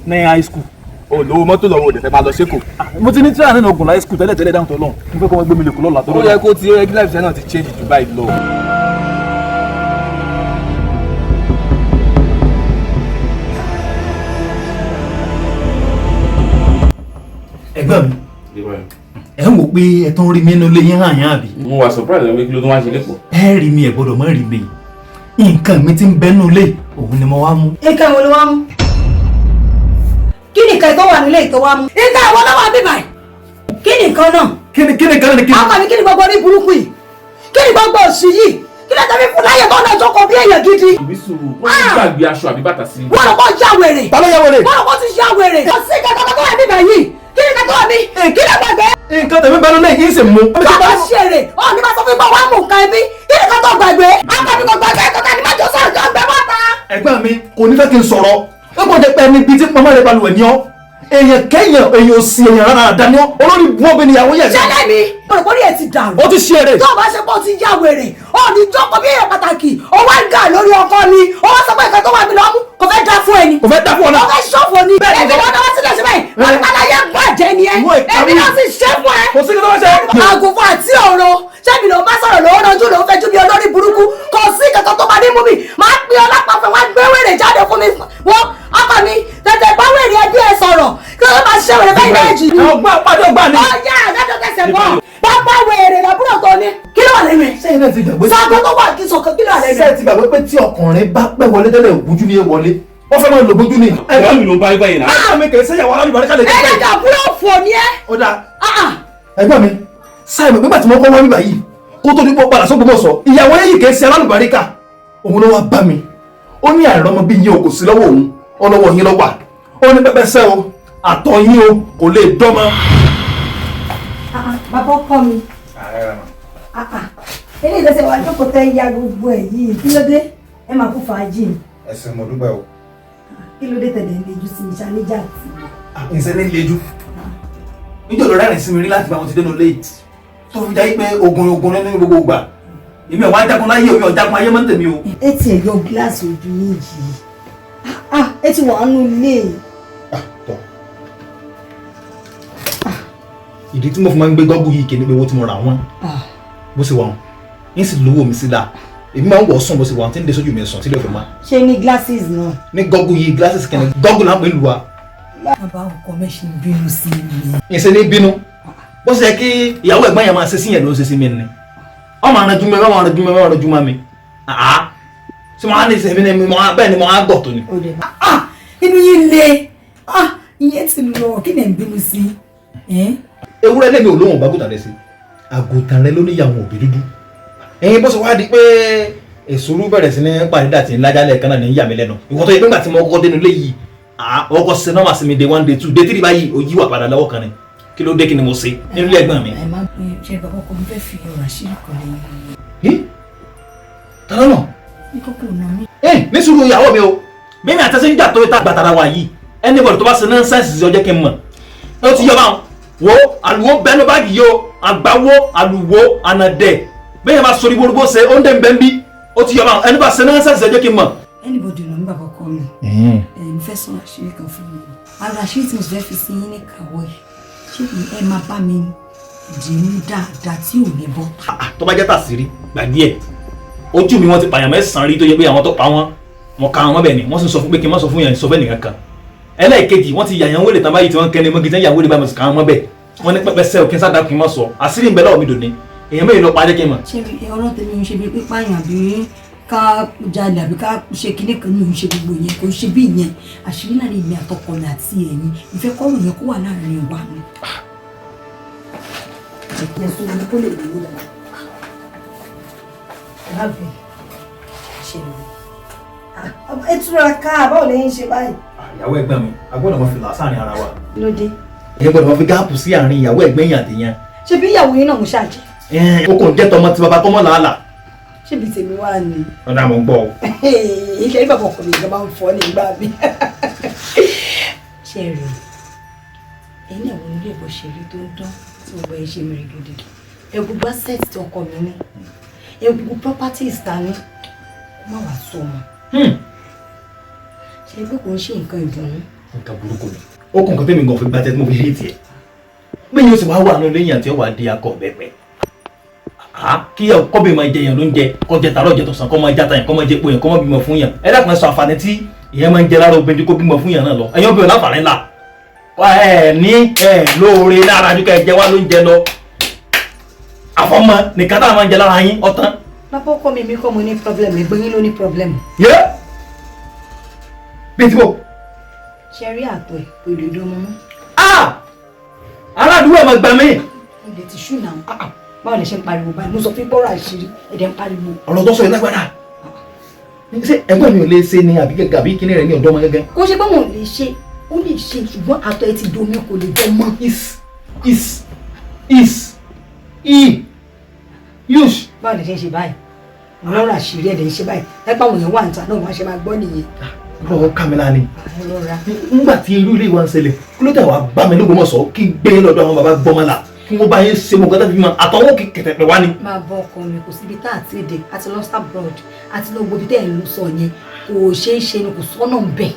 ní high school. olówó mọ́tò lọ́wọ́ òde fẹ́ máa lọ síkò. mo ti ní tírélà lẹ́nu ọgbìn high school tẹ́lẹ̀tẹ́lẹ̀ dákùtò lọ́hùn mo fẹ́ kọ́ gbémi lẹ́kọ̀ọ́ lọ́la tó lọ́la. ó yẹ kó ti regular iṣẹ́ náà ti change jù báyìí lọ. ẹgbẹ́ mi ẹ ń wò pé ẹ tán rí mi nínú ilé yín hàn yín àbí. mo wà surprise lọ́wọ́ kí ló tó wá ṣe lẹ́kọ̀ọ́. ẹ rí mi ẹ gbọ́dọ̀ mọ́ rí mi nǹkan mi ti ń bẹ nínú ilé òun ni mo wá mú. nǹkan wo ló wá mú kí ni nǹkan tó wà nílé ìtọ́ wá mú nǹkan àwọn ló wà bíbà kí ni nǹkan náà. kí ni ọkọ mi kí ni gbogbo orí burúkú yìí kí ni gbogbo òṣì yìí kí ló tẹ̀lé fún láyé tó náà jókòó bí èèyàn gidi. àbí sùúrù wọ́n ti gbàgbé aṣọ àbí bàtà sí. wọ́n lọ kọ́ já wèrè. ta ló yá wèrè. wọ́n lọ kọ́ ti já wèrè. kò sí nǹkan tó wà bíbà yìí kí ni nǹkan tó wà bí kí ni gbàgbé. nǹkan tẹ̀mí bẹ́ẹ̀ lọ́nà yìí sì mú. bàbá ṣeré ọ̀ ní bá sọ fún mi pé wàá mú nǹkan ẹbí kí ni nǹkan tó gbàgbé. akọni kò gbàgbé kankan ní májò sọ̀rọ̀ jọ gbẹ bọ́ta. ẹgbẹ́ mi kò ní fẹ́ kí n sọ̀rọ̀ ó kò jẹ́ pé ẹni bíi tí mọ́mọ́ rẹ̀ balùwẹ̀ ni ọ́ èèyàn kẹ́yìn èèyàn ò sí èèyàn rárá dání ọ́ olórí buwọ́ bí níyàwó yẹn. ṣẹlẹ̀ mi pòròpórì ẹ ti dàrú. ó ti ṣe eré. tó o bá ṣe pé o ti já wèrè ó ní jókòó bí èèyàn pàtàkì ó wá ń gà lórí ọkọ ni ó wá sọ pé nǹkan tó wà mí lọ́mú kò fẹ́ dá fún ẹni. kò fẹ́ dá fún ọ náà. kò fẹ́ ṣọ́fọ̀ ni. ẹni wọn náà wá sílẹ̀ síbẹ̀ àlùkàlàyé bàjẹ́ ni ẹ èmi náà sì ṣe fún ẹ. kò sí kí ló ń ṣe. àgùnfọ̀ àti ọ̀rọ̀ ṣẹ́bi ló má sọ̀rọ̀ lówó ránjú ló fẹ́ jú bí olórí burúkú kò sí kankan tó máa ní mú mi máa pe ọlọ́pàá fẹ́ wá gbé wèrè jáde fún mi wọ́n ọkọ mi tètè bá wèrè ẹbí ẹ sọ̀rọ̀ kí ló máa ṣe wèrè bẹ́ẹ̀ méjì. ọgbà pàdé ọgbà ni. ọjà àdájọ́ kẹsẹ̀ bọ̀ pápá wèrè làbúrò tó ní kí ló wà lẹ́nu ẹ̀. sẹ́yìn náà ti gbàgbé. sọ́kọ́ tó wà kí sọ̀kọ́ kí ló wà lẹ́nu ẹ̀. sẹ́yìn ti gbàgbé pé tí ọkùnrin bá pẹ́ wọlé tẹ́lẹ̀ ògúnjú ni wọlé wọ́n fẹ́ máa lò gbójú ni. ẹ̀rọ mi ló bá ibà yìí náà. mi kì í sẹ́yàwó alábìbọn kálẹ̀ ẹ̀ ẹ̀ dàbúrò fò ní ẹ́. ó dáa ẹgbẹ́ mi sáyẹn nígbà tí mo kọ́ wọ́n nígbà yìí kó tó ní pọ́ padà s'Ógbómọ̀ṣọ́ ìyàwó yìí kì í ṣe alálùbáríkà òun ló wá bá mi ó ní àìrọ́mọ bí yín o kò sí lọ́wọ́ òun ọlọ́wọ́ yín lọ́wọ́ ó ní pẹ́pẹ́ sẹ́ o àtọ̀ yín o kò lè dọ́mọ. bàbá ọkọ mi eléyìí lọ́sẹ̀ wà jókòó tẹ́ ya gbogbo ẹ̀ yìí kí ló dé ẹ máa kú fàájì. ẹsìn mo dúpẹ́ o. kí ló dé tẹ̀lé ń lejú sí mi ṣàlẹ́jà tì. ìṣe ní lejú níjọ́ ló rẹ́rìn sí mi rí láti gba àwọn ti dénú léyìí tó fi jáde pé ogun nínú gbogbo ìgbà èmi ò wá jagun láyé omi ọ̀jagun ayé mọ́ tèmi o. ẹ ti ẹ̀ yọ gíláàsì ojú yín yìí ẹ ti wà nínú ilé. ìdí tí mo fi máa ń gbé gọ́gù yìí kéde pé owó tí mo rà wọ́n bó ṣe wà wọn ń sì lówó mi sí la èmi máa ń wọ̀ sùn bó ṣe wà wọn tí ń de sójú mi sùn sílẹ̀ fún ma. ṣé ní glasses náà. ní gọ́gù yìí glasses kẹ́ni gọ́gù náà pẹ̀lú wa. bàbá ọkọ mi ṣe ń bínú sí mi. ìṣe ní bínú bó ṣe yẹ kí ìyàwó ẹ̀gbọ́n yẹn máa ṣe sí yẹn ló ń ṣe sí mi ni ọmọ àrùn jùmọ̀ mi ṣé máa ní sẹ́mi ní bẹ́ẹ̀ ni mo á gbọ̀ tó ni. inú yín le ìyẹn ti lọ kí ni ẹ̀ ń bínú sí. ewúrẹ́ lẹ́mi ò lóhùn bágùtàn rẹ sí àgùntàn rẹ ló ní ìyàwó òbí dúdú ẹ̀yin bó ṣe wá di pé èsúrú bẹ̀rẹ̀ sí ní pàdé àti ńlájálẹ̀ kan náà ní yà mí lẹ́nu ìwọ́n tó yẹ pé nígbà tí mo kọ́kọ́ dénú lé yìí ọkọ̀ sí nọ́mà sí mi day 1 day 2 day 3 báyìí ó yíwà padà lọ́wọ́ kan ni kí ló dé kí ni mo ṣe nínú ilé ẹ̀gbọ́n mi. ẹ má ṣe bàbá ọkọ mi fẹ́ fi ọ̀rọ̀ àṣírí kan lẹ́yìn. tọ́lá náà. ní kókó náà mi. ní sùúrù ìyàwó mi o mímí àtẹ́sí ń jà tó ta gbàtàrà wa yìí anybody tó bá ṣe nonsense ọjọ́ kí n mọ̀ ó ti yọ báwọn wo àlùwò bẹ́ẹ̀ ló báàgì yìí o àgbáwó àlùwò ànàdẹ̀ bẹ́ẹ̀ bá sori gbogbo ṣe ó ń dẹ̀ ń bẹ́ ń bí ó ti yọ báwọn ẹni bá ṣe nonsense ọjọ́ kí n mọ̀. anybody ló ń bàbá ọkọ mi mo fẹ́ sọ àṣírí kan fún mi ara àṣírí tí mo fẹ́ fi sí yín ní kàwọ́ yìí ṣé ẹ máa bá mi dìímú dáadáa tí ò ní bọ́. tó bá jẹ́ tàṣírí gbàgbé ẹ̀ ojú mi wọ́n ti pààyàn mẹ́sàn-án rí tó yẹ pé àwọn tó pa wọ́n ka àwọn bẹ́ẹ̀ ni wọ́n sì sọ fún pé kí n má sọ fún yẹn sọ fẹ́ nìkan kan ẹlẹ́ẹ̀kejì wọ́n ti yàyàn wọlé tán báyìí tí wọ́n kẹ́ni mọ́gí tán yàwó lè bá mi kà wọ́n bẹ́ẹ̀ wọ́n ní pẹ́pẹ́ sẹ́ òkè sádà kí n má sọ àṣírí ń bẹ lọ́wọ́ mi dòní èèyàn mẹ́rin lọ pàdé kí n mọ̀. ṣé ọ̀rọ̀ tèmi ń ṣe bí pípààyàn àbí ká jalè àbí ká ṣe kinní kan ní òun ṣe gbogbo yẹn kò ṣe bí ìyẹn àṣírí náà ní èmi àtọkọ mi àti ẹ̀yin ìfẹ́ kọ́rọ̀ yẹn kó wà láàrin wa ni. ẹ̀sùn mi kó lè dúró dáa. lábẹ́ ṣe ẹ túra ká báwo lè ń ṣe báyìí. ìyàwó ẹ̀gbọ́n mi agbọ́dọ̀ máa fi là sáàrin ara wa. lóde. ìyẹn gbọ́dọ̀ máa fi gáàpù sí àárín ìyàwó ẹ̀gbọ́n yàn àtìyàn. ṣé bí ìyàwó yín náà mo ṣàjẹ́. ó kò ń jẹ́ tọmọ tí baba tọmọ làálà. ṣé bí tèmi wá ni. ọ̀dà mo gbọ́ o. ìṣe bàbá ọkùnrin ìjọba máa ń fọ́ ní ìgbà mi. ṣe rè ẹni àwọn ilé ìbò ṣeré tó ń dán tí gbogbo ẹ ṣe mìíràn gidi ẹ gbogbo asset tí ọkọ mi ní ẹ gbogbo properties ta ní kó má wàá tó wọn. ṣe pé kò ń ṣe nǹkan ìdùnnú. nǹkan burúkú ni ó kún nǹkan tẹ́mi gan fi gbàtẹ́ tí mo fi hé tiẹ̀ bẹ́ẹ̀ ni ó sì wá wà nínú lẹ́yìn àti ọwọ́ adé akọ bẹ́ẹ̀ kí kọ́bẹ̀ máa jẹ yẹn ló ń jẹ kọ́ jẹ tààrọ̀ jẹ tọ̀sán kọ́ máa já tàyàn kọ́ máa jẹ po yẹn kọ́ máa bímọ fún yàn ẹ dákun ẹ sọ àǹfààní tí ìyẹn máa ń jẹ lára obìnrin kó bímọ fún yàn náà lọ ẹ̀yàn bí wọn láǹfààní là ní lóore lára ju ká ẹ jẹ wá ló ń jẹ lọ àfọmọ nìkan táwọn máa ń jẹ lára yín ọtán. lápò ọkọ mi kọ́ mo ní problem ẹgbẹ́ yín ló ní problem. yẹ bí ti bò. ṣe rí àtọ̀ ẹ̀ kò lè dán mọ́. aládùúgbò ọmọ gbà mí. ilé ti ṣú náà báwo lè ṣe ń pariwo báyìí mo sọ fún bọ́ọ̀rọ̀ àṣírí ẹ̀dẹ̀ ń pariwo. ọ̀rọ̀ tó sọ yìí lágbára ṣé ẹgbẹ́ mi ò lè ṣe ni àbí kíní rẹ̀ ní ọ̀dọ́ ọmọ gẹ́gẹ́. kó ṣe pé wọn ò lè ṣe ó lè ṣe ṣùgbọ́n àtọ̀ ẹ ti domi kò lè dán mọ́. yush. báwo lè ṣe ń ṣe báyìí ọlọ́rọ̀ àṣírí ẹ̀dẹ̀ ń ṣe báyìí lápá àwọn èèyàn wà níta náà wọ́n á ṣe máa gbọ́ nìyẹn. lọ́wọ́ kàmílà ni nígbà tí irú ilé wa ń ṣẹlẹ̀ kí ló dé wàá bá mi lÓgbómọ̀ṣọ́ kí n gbé lọ́dọ̀ àwọn bàbá gbọ́mọ́lá kí wọ́n bá yín ṣe mọ̀ gọ́dọ̀ fi mọ̀ àtọwọ́ kẹ̀kẹ́ pẹ̀ wá ni. máa bọ ọkọ mi kò síbi tá àti èdè àti lọ starboard àti lọ gbòbí tẹ́ ẹ̀ ń sọ yẹn kò ṣeé ṣe ni kò sọ́nà ń bẹ̀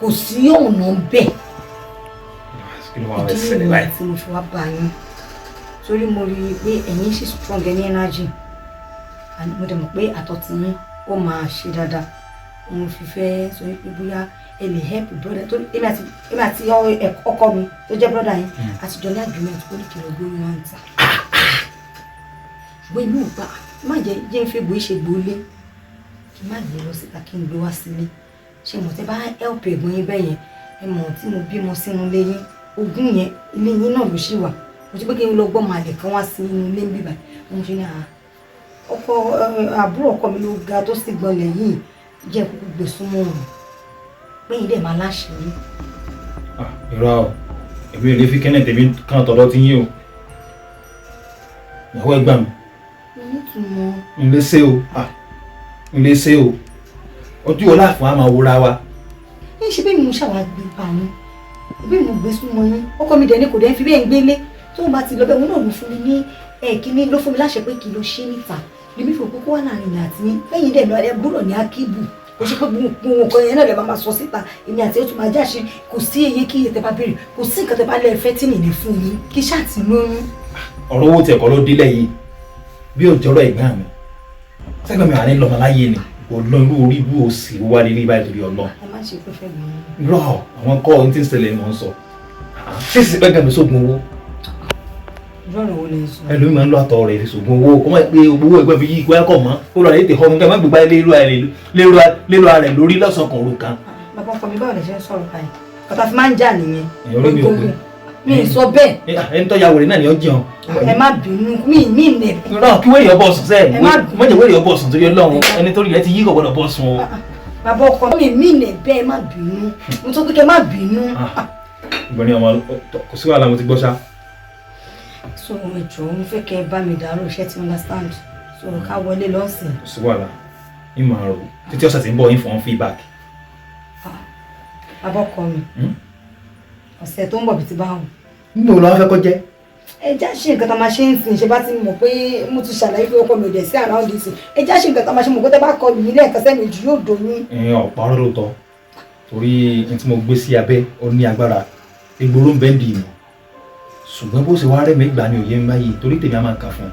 kò sí ọ̀nà ń bẹ̀. ìdílé mi àti mo fi wá bá yín torí mo rí i pé ẹ̀yin ṣì strong ẹ̀ ní energy mo dẹ̀ mọ̀ pé àtọ̀ tí yín ó máa ṣe dáadáa mo fi fẹ́ sọ pé bóyá ẹ lè help brother tó èmi àti ọkọ mi tó jẹ́ brother yín àti jọ ní agreement kó ní kìlọ̀ gbóyún wá ń ta. ṣùgbọ́n inú ìgbà má jẹ́ ń fi gbòó ṣe gbòólé kí má gbé lọ síta kí n gbé wá sílé ṣe mọ̀ tẹ́ bá help ẹ̀gbọ́n yín bẹ́ẹ̀ yẹn ẹ mọ̀ tí mo bímọ sínú ilé yín ogún yẹn ilé yín náà ló ṣì wà mo ti pé kí n lọ gbọ́ màlẹ̀ kan wá sí inú ilé ń bíbà mo ṣe ní ọkọ àbúrò ọkọ mi ló ga tó sì gbọ́nlẹ̀ yìí jẹ́ kúkú gbé súnmọ́ òun pé ilé máa láṣìírí. irọ́ o èmi ò lè fi kẹ́nẹ̀ tèmi kan tọ̀dọ̀ ti yín o ìyàwó ẹgbà mi. n lè ṣe o ojú ọlá fún àmà wúra wa. ní ṣe bẹ́ẹ̀ ni mo ṣàwá gbé pa yín bí mo gbé súnmọ́ yín ọkọ mi dẹ̀ ní kò dẹ́ fi bẹ́ẹ̀ ń gbélé tó bá ti lọ bẹ́ẹ̀ wọn náà ló fún mi ní ẹ̀ẹ́kíní ló fún mi láṣẹ pé kí ló ṣe níta lèmi fò kókó wà láàrin ìyá àti yín lẹ́yìn dẹ̀ lọ́ọ́ búrò ní akíbù kò ṣe pé gbogbo nǹkan yẹn náà lè máa sọ síta èmi àti ètò máa jáṣe kò sí iye kí iye tẹ bá béèrè kò sí nǹkan tẹ bá lè fẹ́ tí mi lè fún yín kí ṣáàtì lóyún. ọ̀rọ̀ owó tiẹ̀ kọ́ ló délẹ̀ yìí bí òjọ́rọ̀ ìgbà mi sẹ́gbẹ̀mí wà ní lọ́mọ láyé ni kò lọ irú orí bú òsì wá lé ní báyìí torí ọlọ́. ẹ má ṣe pé fẹ́ mi. rọ àwọn kọ́ ohun tí ń ṣẹlẹ̀ ni mò ń sọ ṣé ìsìn pẹ́ gàmí sógun owó. ẹlòmíì máa ń lọ àtọ̀ rẹ̀ fi ṣògùn owó kó má pé owó ẹgbẹ́ fi yí ìgbẹ́ kọ̀ mọ́ ó lọ rẹ̀ tè họ́ nǹkan má gbégbá lélo rẹ̀ lórí lọ́sàn-án kan òru kan. bàbá ọkọ mi báwo lè ṣe ń sọ̀rọ̀ báyìí bàbá fi máa ń jà nìyẹn. èèyàn ló mi ò pé mi ì sọ bẹ́ẹ̀. ẹni tó ya wèrè náà ni ó jẹun. ẹ má bínú mi nẹ̀. náà kí wèrè ọbọ̀ sùn sẹ́ẹ̀ mọ̀jẹ̀ wèrè ọbọ̀ sùn torí Ọlọ́run ẹni torí rẹ̀ ti yí kò gbọ́dọ̀ bọ̀ sùn o. bàbá ọkọ mi nẹ̀ bẹ́ẹ̀ má bínú mo tó kékeré má bínú. ìgbọ̀nrín ọmọ kò sí wàhálà mo ti gbọ́ ṣá. so ẹjọ mo fẹ́ kẹ́ ẹ bá mi dàrú iṣẹ́ tí understand so ká wọlé lọ́sìn. kò sí wàhálà ìmọ̀ àrò títí ọ̀sẹ̀ tí ń bọ̀ yín fún feedback. bàbá ọkọ mi ọ̀sẹ̀ tó ń bọ̀ bí ti bá wù. nígbà wo la fẹ́ kọ́ jẹ́. ẹ já ṣe nǹkan tá a máa ṣe ń sìn ṣe bá ti mọ̀ pé mo ti ṣàlàyé pé ọkọ mi ò dẹ̀ sí around this ẹ já ṣe nǹkan tá a máa ṣe mọ̀ pé tẹ́ bá kọ lù mí lẹ́ẹ̀kan sẹ́ẹ̀mejì yóò doyún. ọ̀pá ọ̀rọ̀ ló tọ́ torí n tí mo gbé sí abẹ́ ó ní agbára egboro ń bẹ́ẹ̀ dì mọ́ ṣùgbọ́n bó ṣe wá rẹ̀ mí gbà ní òye ń báyìí torí tèmi á máa kà fún un.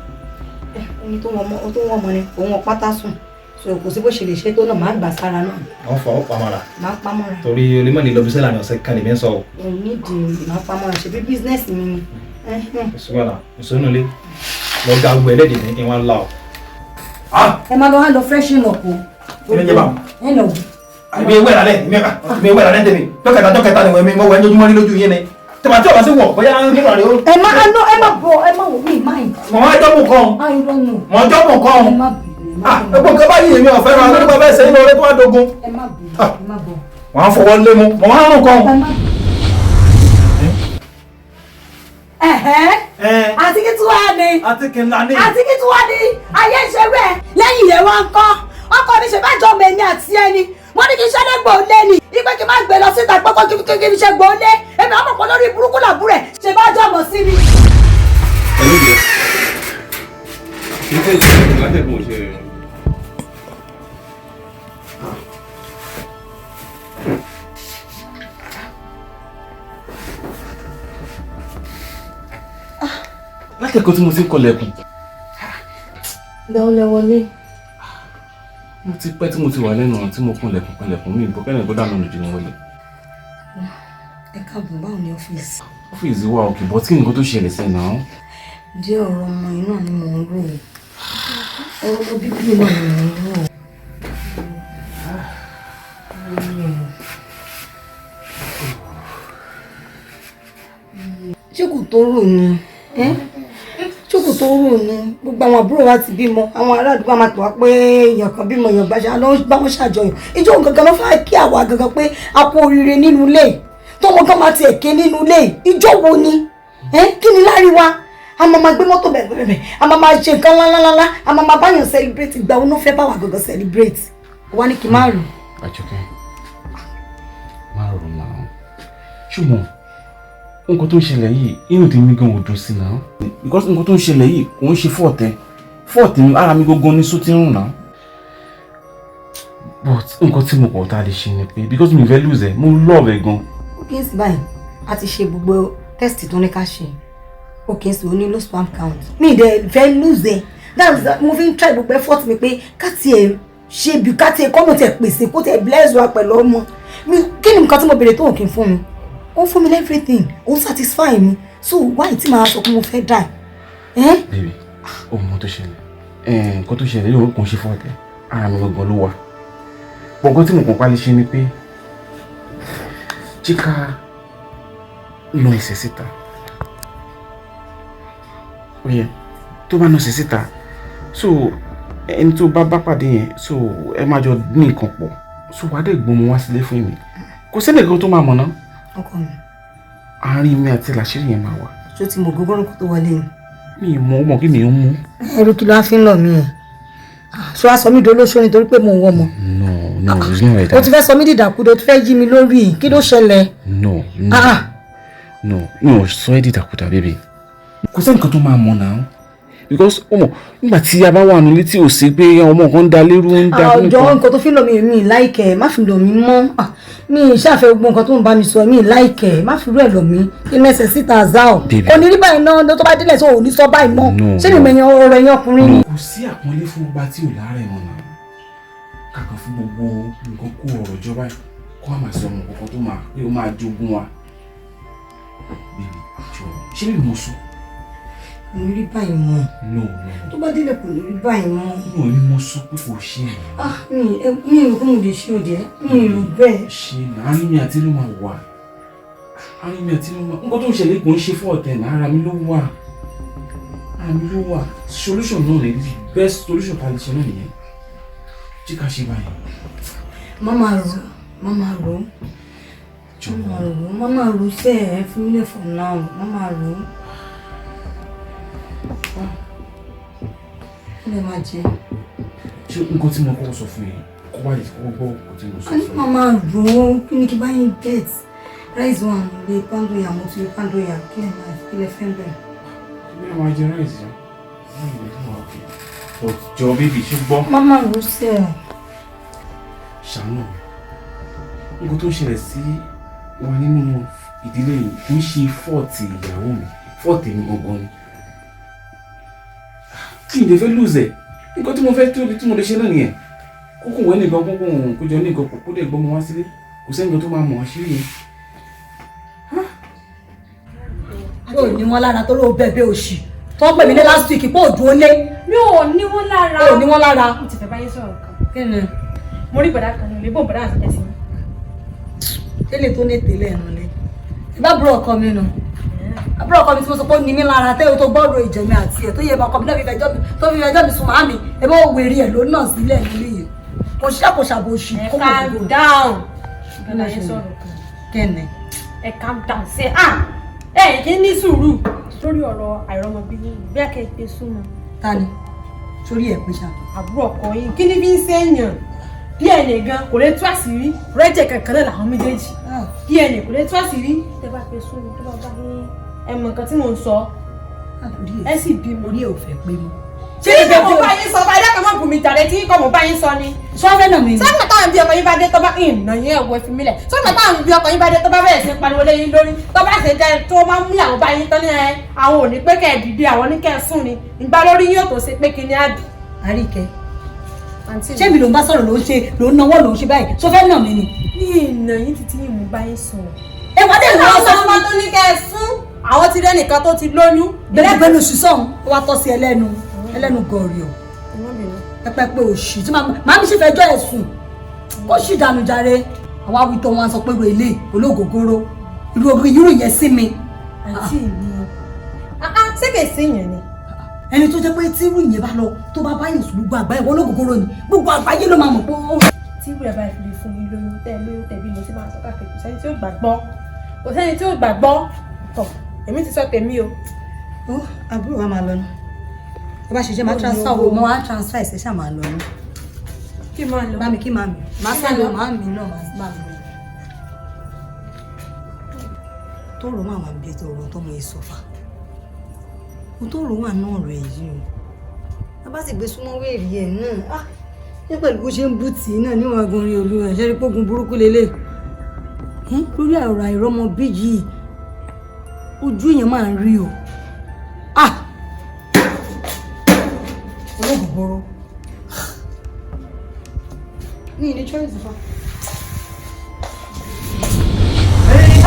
ẹni tó wọ́n mọ ni òun ọ̀pátá sùn so kò sí bó ṣe lè ṣe tó náà máa gbà sára náà. àwọn fà ó pamọ́ra. máa pamọ́ra. torí olèmọ́ lè lọ bí sẹ́lá ní ọ̀sẹ̀ kan lè mẹ́ sọ o. òun nídìí máa pamọ́ra ṣe bí bísínẹ́sì mi ni. ìṣúwàlà ìṣúnulé lọ ga gbogbo ẹlẹ́dìí ní kí wọ́n la ọ. ẹ máa lọ wá lọ freshen up o. kí ló ń jẹ báwọn. ẹ lọ wù. mi wẹ̀ lálẹ́ mi wẹ̀ lálẹ́ tèmi dọ́kẹ̀ta ni wọ́n mi mọ̀ wẹ̀ lójúmọ́ ní lójú yín ni tẹ̀wá tí ọba sí wọ̀ bóyá nígbà rẹ̀ ó. ẹ má bọ̀ ẹ má wò mí máì. mọ̀ wọ́n jọ́bù kan. mọ̀ jọ́bù kan. epo nǹkan báyìí èmi ọ̀fẹ́ ra nípa bẹ́ẹ̀ sẹ́yìn lórí tó wá dogun. ẹ má bọ̀. wọ́n á fọwọ́ lé mu mọ̀ wọ́n á rún kan. àti kí tí wàá ní. àti kí ńlá ní. àti kí tí wàá ní. ayé ṣe rẹ̀ lẹ́yìn rẹ̀ wá ń kọ́ ọkọ mi ṣe bá jọ ọmọ ẹni àti ẹni wọ́n ní kí iṣẹ́ lẹ́gbọ̀ọ́ lé ni ipe kí n má gbé lọ síta pọ́kọ́ kí n ṣe gbọ́ lé èmi àwọn ọmọ lórí burúkú làbúrẹ̀ ṣe bá jọ ọmọ sí mi. ẹ̀mí jẹ́ kí n fẹ́ jẹ́ látẹ̀kùn òṣèré rẹ̀. látẹ̀kùn tí mo ti ń kọlẹ̀kùn. lẹ́wọ́n wọlé. mo ti pẹ́ tí mo ti wà lẹ́nu ọ̀run tí mo kúnlẹ̀kùn mi ìbọn kẹ́rin gbọ́dọ̀ lọ́nà jù ní wọlé. ẹ káàbọ̀ báwo ni ọ́fíìsì. ọ́fíìsì wa òkè bọ́ tí nǹkan tó ṣẹlẹ̀ sí náà. díẹ̀ ọ̀rọ̀ ọmọ iná ni mò ń rò ọ̀rọ̀ bíbí náà ni mò ń rò. ṣé kò tó rò ni ṣókò tó rò ní gbogbo àwọn àbúrò wa ti bímọ àwọn ará àdúgbò máa pè wá pé èèyàn kan bímọ èèyàn bá ṣe àlọ́ bá wọn ṣàjọyọ̀ ìjọ gangan ló fẹ́ kí àwa gangan pé a kú oríire nínú ilé tọmọ kan máa ti èké nínú ilé ìjọ wo ni kí ni láríwá a máa gbé mọ́tò bẹ̀rẹ̀ a máa ṣe nǹkan ńláńláńlá a máa báyàn celebrate ìgbà wo ló fẹ́ bá wa gangan celebrate wá ní kí n má rò. Àjọkẹ́ má rò náà ṣùgbọ́n nǹkan tó ń ṣẹlẹ̀ yìí inú tèmi gan ò dùn sí náà because nǹkan tó ń ṣẹlẹ̀ yìí kò ń ṣe fọ́ọ̀tẹ̀ ara mi gógó ní sóti ń rùn náà but nǹkan tí mo kọ̀ tá a lè ṣe ni pé because mi fẹ́ lose ẹ̀ mo love ẹ̀ gan. ó kì í sí báyìí a ti ṣe gbogbo test tó ní ká ṣe ó kì í sí onílò spam count mi ì dẹ̀ fẹ́ lose ẹ̀ that's mo fi ń try gbogbo effort mi pé ká tiẹ̀ ṣe bí ká tiẹ̀ kọ́nà tiẹ̀ pèsè kó tiẹ̀ bless wa pẹ̀lú ọmọ mi kí ni nǹkan tí mo béèrè tó òkè fún mi ó fún mi everything ó satisfy mi so why tí màá sọ pé mo fẹ́ die. baby ó mọ tó ṣẹlẹ̀ nǹkan tó ṣẹlẹ̀ yóò kàn ṣe fún ọ̀tẹ̀ ara mi gbọ̀ngàn ló wà gbọ̀ngàn tí mo kàn pálí ṣe ni pé jíká lọ ẹsẹ̀ síta ó yẹ tó bá nà ẹsẹ̀ síta so ẹni tó bá pàdé yẹn so ẹ máa jọ ní nǹkan pọ̀ so wàá dẹ̀ gbọ́n mo wá sílé fún mi kò sẹ́nìkan tó máa mọ̀ náà. ọkọ mi. àárín mi àti làṣírí yẹn máa wà. ṣó ti mọ gbogbo kó tó wọlé ni. mi ì mọ ọmọ kí mi ń mú. ẹrú kí ló á fi ń lọ mí ẹ ṣó wá sọ mí dolóṣó nítorí pé mò ń wọ ọmọ. no it's not like that. o ti fẹ́ sọ mí dìdàkudà o ti fẹ́ yí mi lórí kí ló ṣẹlẹ̀. no mi ò sọ ẹ́ dìdàkudà bébì. kò sẹ́nìkan tó máa mọ̀ náà because ọmọ nígbà tí a bá wà nílé tí ò sí pé ọmọ kan ń da lérú ń da nǹkan. àjọ nǹkan tó fi lọ mi láìkẹ má fi lọ mi mọ́ mi ṣàfẹ́ gbogbo nǹkan tó ń bá mi sọ mi láìkẹ má fi rú ẹ̀ lọ mi kí n mẹsẹ̀ síta azao òní rí báyìí náà tó bá délẹ̀ tó ò ní sọ báyìí mọ́ ṣé mi mẹ̀yàn ọ̀rọ̀ ẹ̀yàn ọkùnrin ni. kò sí àpọ́nlé fún ọba tí ò láàárẹ̀ wọn náà kàkàn fún gbogbo nǹkan kó ọ̀rọ̀ jọba kó a máa sọ ọmọ kankan tó máa pé ó máa jogún wa bèbè àjọ ṣé bí mo sọ ní rí báyìí mọ́. No. Tó bá délé kò ní rí báyìí mọ́. No ni mo sọ pé kò ṣe é. Mi ò kó mo lè ṣe òde. Mi ò rò bẹ́ẹ̀. Ṣé àárín mi àti ló máa wà? Àárín mi àti ló máa. Nǹkan tó ń ṣẹlẹ̀ kò ń ṣe fún ọ̀tẹ̀ náà, ara mi ló wà. Ara mi ló wà. Solution náà ni the best solution tá a lè ṣe náà nìyẹn. Jí ká ṣe báyìí. Mama ro sẹ́ ẹ fún mi lè for now. Mama ro. Kí lè máa jẹ? Ṣé nǹkan tí mo kọ́kọ́ sọ fún yín kó wá lè kọ́kọ́ gbọ́ nǹkan tí mo sọ fún yín? Mama ro kí ni kí bá yín get rice one lè pandoya mo ti lè pandoya kí lè fẹ́ bẹ̀rẹ̀. Bí a máa jẹ rice yá, jọ bébì ṣùgbọ́n. Mama ro sẹ́ ẹ. Ṣàánú nǹkan tó ń ṣẹlẹ̀ sí wa nínú ìdílé yìí kì í ṣe fọ́ọ̀tì ìyàwó mi, fọ́ọ̀tì mi gangan ni. Kí n lè fẹ́ lùzẹ̀ nǹkan tí mo fẹ́ tóbi tí mo lè ṣe náà nìyẹn. Kókò wẹ́ nìkan kó jọ ní nǹkan kó dẹ̀ gbọ́ mọ wá sílé kò sẹ́ni tó máa mọ̀ àṣírí yẹn. Yóò ní wọn lára tó ló bẹ̀bẹ̀ òṣì tó ń pè mí ní last week pé òjò ó lé. Mi ò ní wọn lára. Ó ní wọn lára. Mo ti fẹ́ báyìí sọ̀rọ̀ kan. Kí ni? Mo rí bọ̀dá kan ní ilé bọ̀dá àti ẹ̀sìn. Tẹ́lẹ̀ tó ní tẹ́lẹ̀ ẹ̀nu ni. Ìbá àbúrò ọkọ mi nù. Àbúrò ọkọ mi tí mo sọ pé ó ní mí lára tẹ́lẹ̀ tó gbọ́dọ̀ ìjẹ̀mí àti ẹ̀ tó yẹ ọkọ mi náà fi fẹjọ́ mi sùn màámi ẹ bá wèrè ẹ̀ ló náà sílẹ̀ nílé yìí. Kò ṣàbò òṣì kó mọ̀ Calm down. Kẹ́ni. Ẹ calm down ṣe ẹ kì í ní sùúrù lórí ọ̀rọ̀ àìrọ́mọbí bí akẹ́kẹ́ súnmọ́. Ta ni? Sórí ẹ̀ pé ṣá. Àbúrò ọkọ yín kí ni bí ń sẹ́yìn DNA gan kò lè tú àṣírí rẹ́jẹ̀ kankan náà làwọn méjèèjì DNA kò lè tú àṣírí tẹ bá fẹ́ sún tó bá bá ní ẹmọ nǹkan tí mò ń sọ ẹ sì bí mo rí ẹ ò fẹ́ pé mo. ṣé ní kò bá yín sọ bá ẹ̀dá kan mọ̀ bùnmi jàre tí kò mọ̀ bá yín sọ ni. sọ́fẹ́ náà mi. sọ́fẹ́ táwọn bí ọkọ yín bá dé tó bá ìnà yín ẹ̀wọ̀ ẹ̀fí mílẹ̀ sọ́fẹ́ táwọn bí ọkọ yín bá dé tó bá bẹ̀rẹ̀ sí pariwo lé yín lórí tó bá ṣe jẹ́ tó máa ń mú àwọn bá yín tán ní àwọn ò ní pé kẹ́ ẹ̀ dìde àwọn ní kẹ́ ẹ̀ sùn ni ìgbà lórí yín ò tó ṣe pé kí ni àdì. Àríkẹ́ ṣé mi ló ń bá sọ̀rọ̀ ló ń náwó ló ń ṣe báyìí tó fẹ́ nà mí ni. ní ìnà yín títí yìí mú bá yín sùn. ẹ wọ́n dé ìwọ sọ fún mi tó ní kẹ́ ẹ sún àwọn ti rẹ́nìkan tó ti lóyún. gbẹlẹgbẹlu sísọ̀n ó wá tọ́ sí ẹlẹ́nu gọ̀ọ̀rì ọ̀ pẹpẹ pé òṣì tí màá mi sì fẹjọ́ ẹ̀ sùn kó sì dànù jàre àwọn awitọ wọn sọ pé ilé olóògógóró irú yẹn sí mi. àǹtí mi ṣé kè sí yẹn ni. ẹni tó jẹ́ pé tí irú ìyẹn bá lọ tó bá báyìí sùn gbogbo àgbáyé wọn olóògógóró ni gbogbo àgbáyé ló máa mọ̀ pé ó. tí irú ẹ̀ bá fi lè fún mi lóyún tẹ̀bí mo sì máa sọ káàkiri kò sẹ́ni tí ó gbàgbọ́ tọ̀ èmi ti sọ tèmi o. ó àbúrò wa máa lọ nù tó bá ṣe jẹ́ máa transfer owó mo wá transfer ẹ̀sẹ̀ ṣáà máa lọ nù. kí máa lọ. bá mi kí máa mi máa sẹ́ni máa mi náà máa mi. tó rò máa wà bí ètò ọ̀rọ̀ tó mọ ìsọ̀fà mo tó rò wà náà rẹ̀ yìí o a bá sì gbé súnmọ́ wéèrè ẹ̀ náà ní pẹ̀lú bó ṣe ń bú tì í náà níwọ̀n agunrin olú ẹ̀ ṣe rí pógun burúkú lélẹ̀ lórí ọ̀rọ̀ àìrọ́mọ bí yìí ojú èèyàn máa ń rí o olóògùnbọ̀rọ̀ ní ilé choice fa.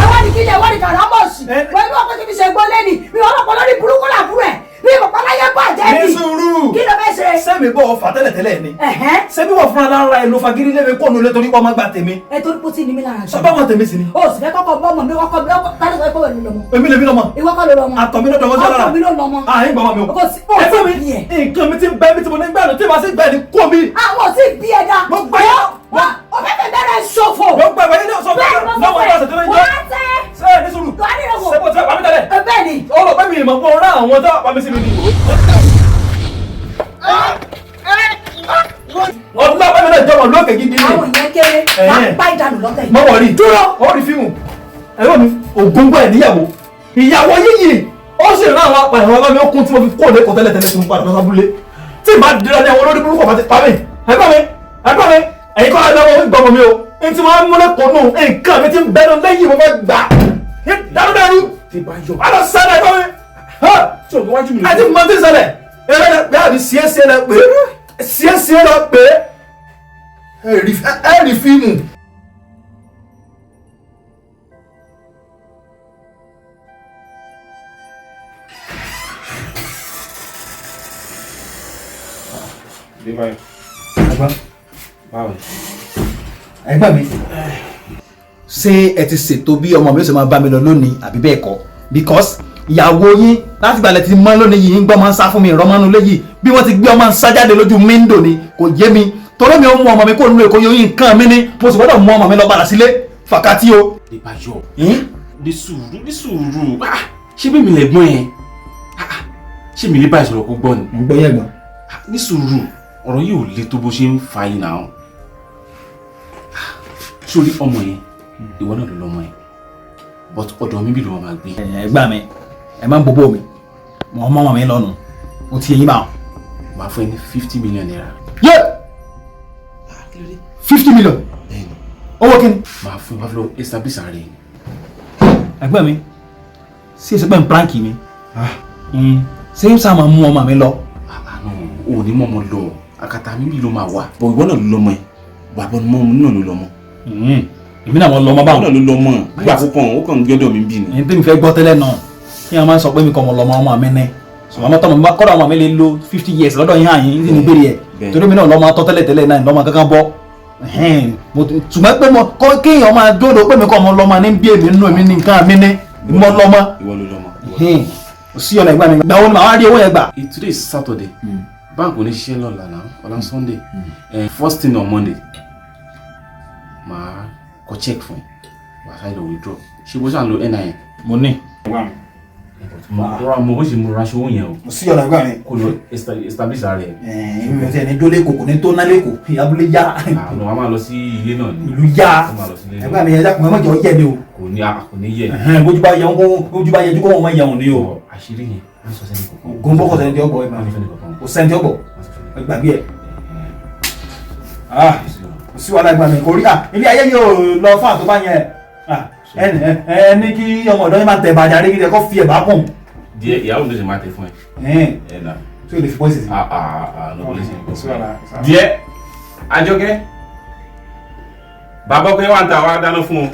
ẹwọ́n ní kílẹ̀ ẹwọ́n ní kàrámọ̀sì wọ́n ní ọkọ̀ tí mi ṣe gbọ́ lẹ́ni mi wọ́n lọ́pọ̀ lórí burúkú làbúrò ẹ̀ mi ìmọ̀pá láyé bọ̀ jẹ́ mi. ní sùúrù kí ló fẹ́ ṣe. sẹ́mi bọ̀ ọ̀fà tẹ́lẹ̀tẹ́lẹ̀ ni sẹ́mi wọ̀ fúnra lára ẹ̀ ló fagídí lé mi kó nu lé torí kọ́ ọmọ gbà tèmi. ẹ torí pé ó ti ní mi lára jù. sọ́bà wọn tèmi sì ni. o sì fẹ́ kọ́kọ́ bọ́ ọmọ mi wọ́kọ́ mi tani sọ pé wẹ̀ ló lọ́mọ. èmi lèmi lọ́mọ. ìwọ kọ́ ló lọ́mọ. àtọ̀ mi ló dọ̀wọ́ sí lára. ọkọ mi ló lọ́mọ. àyìn gbọ́mọ mi o. ẹ fún mi nǹkan mi ti bẹ́ẹ̀ mi ti mo ní gbẹ́nu tí màá sì gbẹ́ni kó mi. àwọn ò tí ì bí ẹja. mo gbẹ́ yọ. o fẹ́ fẹ́ bẹ̀rẹ̀ ṣòfò. mo gbẹ́ wẹ́n ní ọ̀sán bẹ́ẹ̀ ni mo fẹ́ wọ́n tẹ́. ṣé ní sùúrù. lọ́wọ́ ṣé mo ti pàmì tẹ́lẹ̀. bẹ́ẹ̀ ni. ó lọ pẹ́ mi ìmọ̀ fún ọ̀rọ̀ àwọn tó pàmì sí mi ni. ọdún náà pẹ́mi náà jọmọ lókè gidi ni. àwọn ìyẹn kéré máa pa ìdánù lọ́tẹ̀ yìí. mọ wọ̀rí dúró ó rí fíìmù ẹ̀rọ mi ògóńgbò ẹ̀ níyàwó ìyàwó yíyì ó sì rán àwọn apààyàn ọlọ́mọ mi ó kún tí mo fi kó lẹ́kọ̀ọ́ tẹ́lẹ̀ tẹ́lẹ̀ tí mo padà lọ́sà búlé tí ìbá dira ní àwọn olórí burúkú ọ̀fà ti pa mí ẹ̀gbọ́n mi ẹ̀yin kọ́ ẹ̀dá wọn gbọ́mọ mi o ní tí wọ́n á múlẹ̀ kọ́ nù nǹkan mi ti ń bẹ́nu lẹ́yìn mo fẹ́ gbà dárúdárú alọ sẹ́lẹ̀ ẹ̀gbọ́n mi àti mọ́tí sẹ́lẹ̀ ẹ̀rẹ́ àbí síẹ́síẹ́ lẹ pé síẹ́síẹ́ lọ pé ẹ̀rí fíìmù. ẹgbẹ́ mi ṣé ẹ ti ṣètò bí ọmọ mi ó ṣe máa bá mi lọ lónìí àbí bẹ́ẹ̀ kọ́ because ìyàwó yín láti gbàlẹ̀ ti mọ́ lónìí yìí ń gbọ́ máa ń sá fún mi ìrọ́mọ́nú léyìí bí wọ́n ti gbé ọmọ ń sá jáde lójú míńdò ni kò yé mi torí mi ò mú ọmọ mi kó nínú èkó yóò yín nǹkan mi ni mo sì gbọ́dọ̀ mú ọmọ mi lọ padà sílé fàkàtì o. Ìbáyọ̀ ní sùúrù ṣé bí mi lè gbọ́n yẹn ṣé mi lè bá ìṣòro kó gbọ́ ni. ń gbọ́ yẹn gbọ́n. ní sùúrù ọ̀rọ̀ yìí ò le tó bó ṣe ń fa yìí náà sórí ọmọ yẹn ìwọ náà ló lọ́mọ yẹn but ọ̀dọ̀ mi bí ló máa gbé. ẹ gbà mí ẹ máa ń bọ́bọ́ mi mo mọ́ ọmọ mi lọ́nu mo ti yẹ yín bá wọn. máa fún ẹ ní 50 million naira. yé 50 million owó kí ni. máa fún wa lọ establish ààrẹ yìí. ẹgbẹ́ mi sí èso pẹ́ ń pranki mi ṣé ń sáà máa mú ọmọ mi lọ. o ní mọ́mọ́ lọ àkàtà mi bí ló máa wà bọ̀ ìwọ náà ló lọ́mọ ẹ̀ bàbá ọmọ mi náà ló lọ́mọ. èmi náà wọ́n lọ́mọ báwọn. náà ló lọ́mọ nígbà púpọ̀ ó kàn ń gbẹ́dọ̀ mi bí ni. èyí tẹ́mi fẹ́ gbọ́ tẹ́lẹ̀ náà kí wọ́n máa ń sọ pé mi kọ́ ọmọ lọ́mọ ọmọ mi ní ṣùgbọ́n ọmọ tọ́mọ mi kọ́dọ̀ ọmọ mi lè lo 50 years lọ́dọ̀ yín àyín ní ìbéèrè ẹ̀ torí mi náà lọ́mọ tọ́ tẹ́lẹ̀ náà lọ́mọ kankan bọ́ ṣùgbọ́n pé mo kọ́ kéèyàn máa dúró pé mi kọ́ ọmọ lọ́mọ ní bí èmi nínú èmi ní nǹkan mi ní mọ́ lọ́mọ. ìwọ ló lọ́mọ. kò sí ọ̀nà ìgbà mi gbà wo ni màá rí owó yẹn gbà. Today is Saturday bank ò ní ṣiṣẹ́ lọ́la náà ọ̀la Sunday first thing on Monday màá kọ check fún ẹ wàá sáré lọ withdraw ṣé bó ṣàn lo NIN. mo ní. mo bó ṣe mo raṣọ owó yẹn o. kò sí ọ̀nà ìgbà mi. kò lọ establish ara ẹ. ìrìn tí ẹni dólé kò kò ní tó nálé kò abúlé yá. àwọn wa máa lọ sí ilé náà ni. ìlú yá ẹgbẹ́ mi ẹja kùnmọ́ mọ́jọ yẹ mi o. kò ní yẹ. bójú bá yẹ kó wọ́n mọ ìyàwó ni o. àṣírí yẹn wọ́n sọ sẹ́ni kọ̀ọ̀kan. góńbó kọ̀ sẹ́ni tí ó gbọ́ ẹ̀ máa kò sẹ́ni tí ó gbọ́ gbàgbé ẹ̀. kò sí wàhálà ìgbà mi kò rí ilé ayé yóò lọ fún àtúbà yẹn ẹni kí ọmọ ọ̀dọ́ yẹn máa tẹ̀ bàjá rí kí ẹ kọ́ fi ẹ̀bá kùn. díẹ̀ ìyàwó mi ló ṣe máa tẹ fún ẹ. tí o lè fi pọ́ìsì sí. díẹ̀ Àjọkẹ́ bàbá ọkọ wà ń ta wá dáná fún ọ.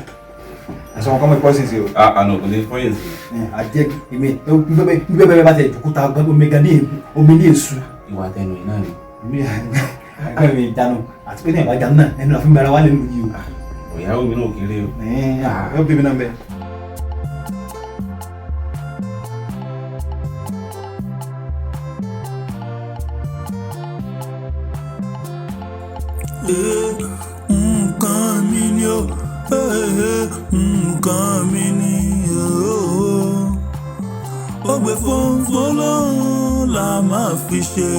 ẹ̀sọ́ ọkọ mi pọ́ìsì sí o. àná kò ní pọ́ìsì sí. àjẹ́ ìmẹ̀ bẹ́ẹ̀ bá tẹ̀ ìjòkúta omi ní èṣù. ìwà tẹnu yìí náà ni. ẹgbẹ́ mi ìjánu àti pé ní ìbájá náà ẹnu àfihàn ara wa lè lù yìí o. ìyàwó mi náà kéré o. ẹ bí mi náà bẹ. nǹkan mi ni o nǹkan mi ni o ó gbé fónfó lóhùn la máa fi ṣe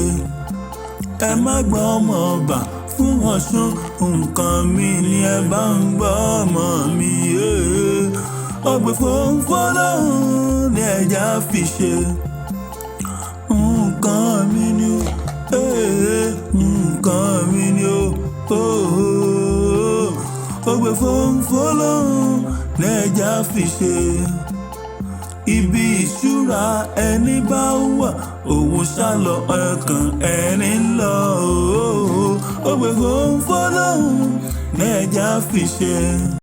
ẹ má gbọ́ ọmọ ọba fún Ọ̀ṣun nǹkan mi ni ẹ bá ń gbọ́ ọmọ mi ó gbé fónfó lóhùn ni ẹja fi ṣe nǹkan mi ni o nǹkan mi ni o ó gbé fónfó lóhùn ni ẹja fi ṣe ibi ìṣúra ẹni bá wà òun ṣálọ ọkàn ẹni ń lọ ó gbé fónfó lóhùn ní ẹja fi ṣe.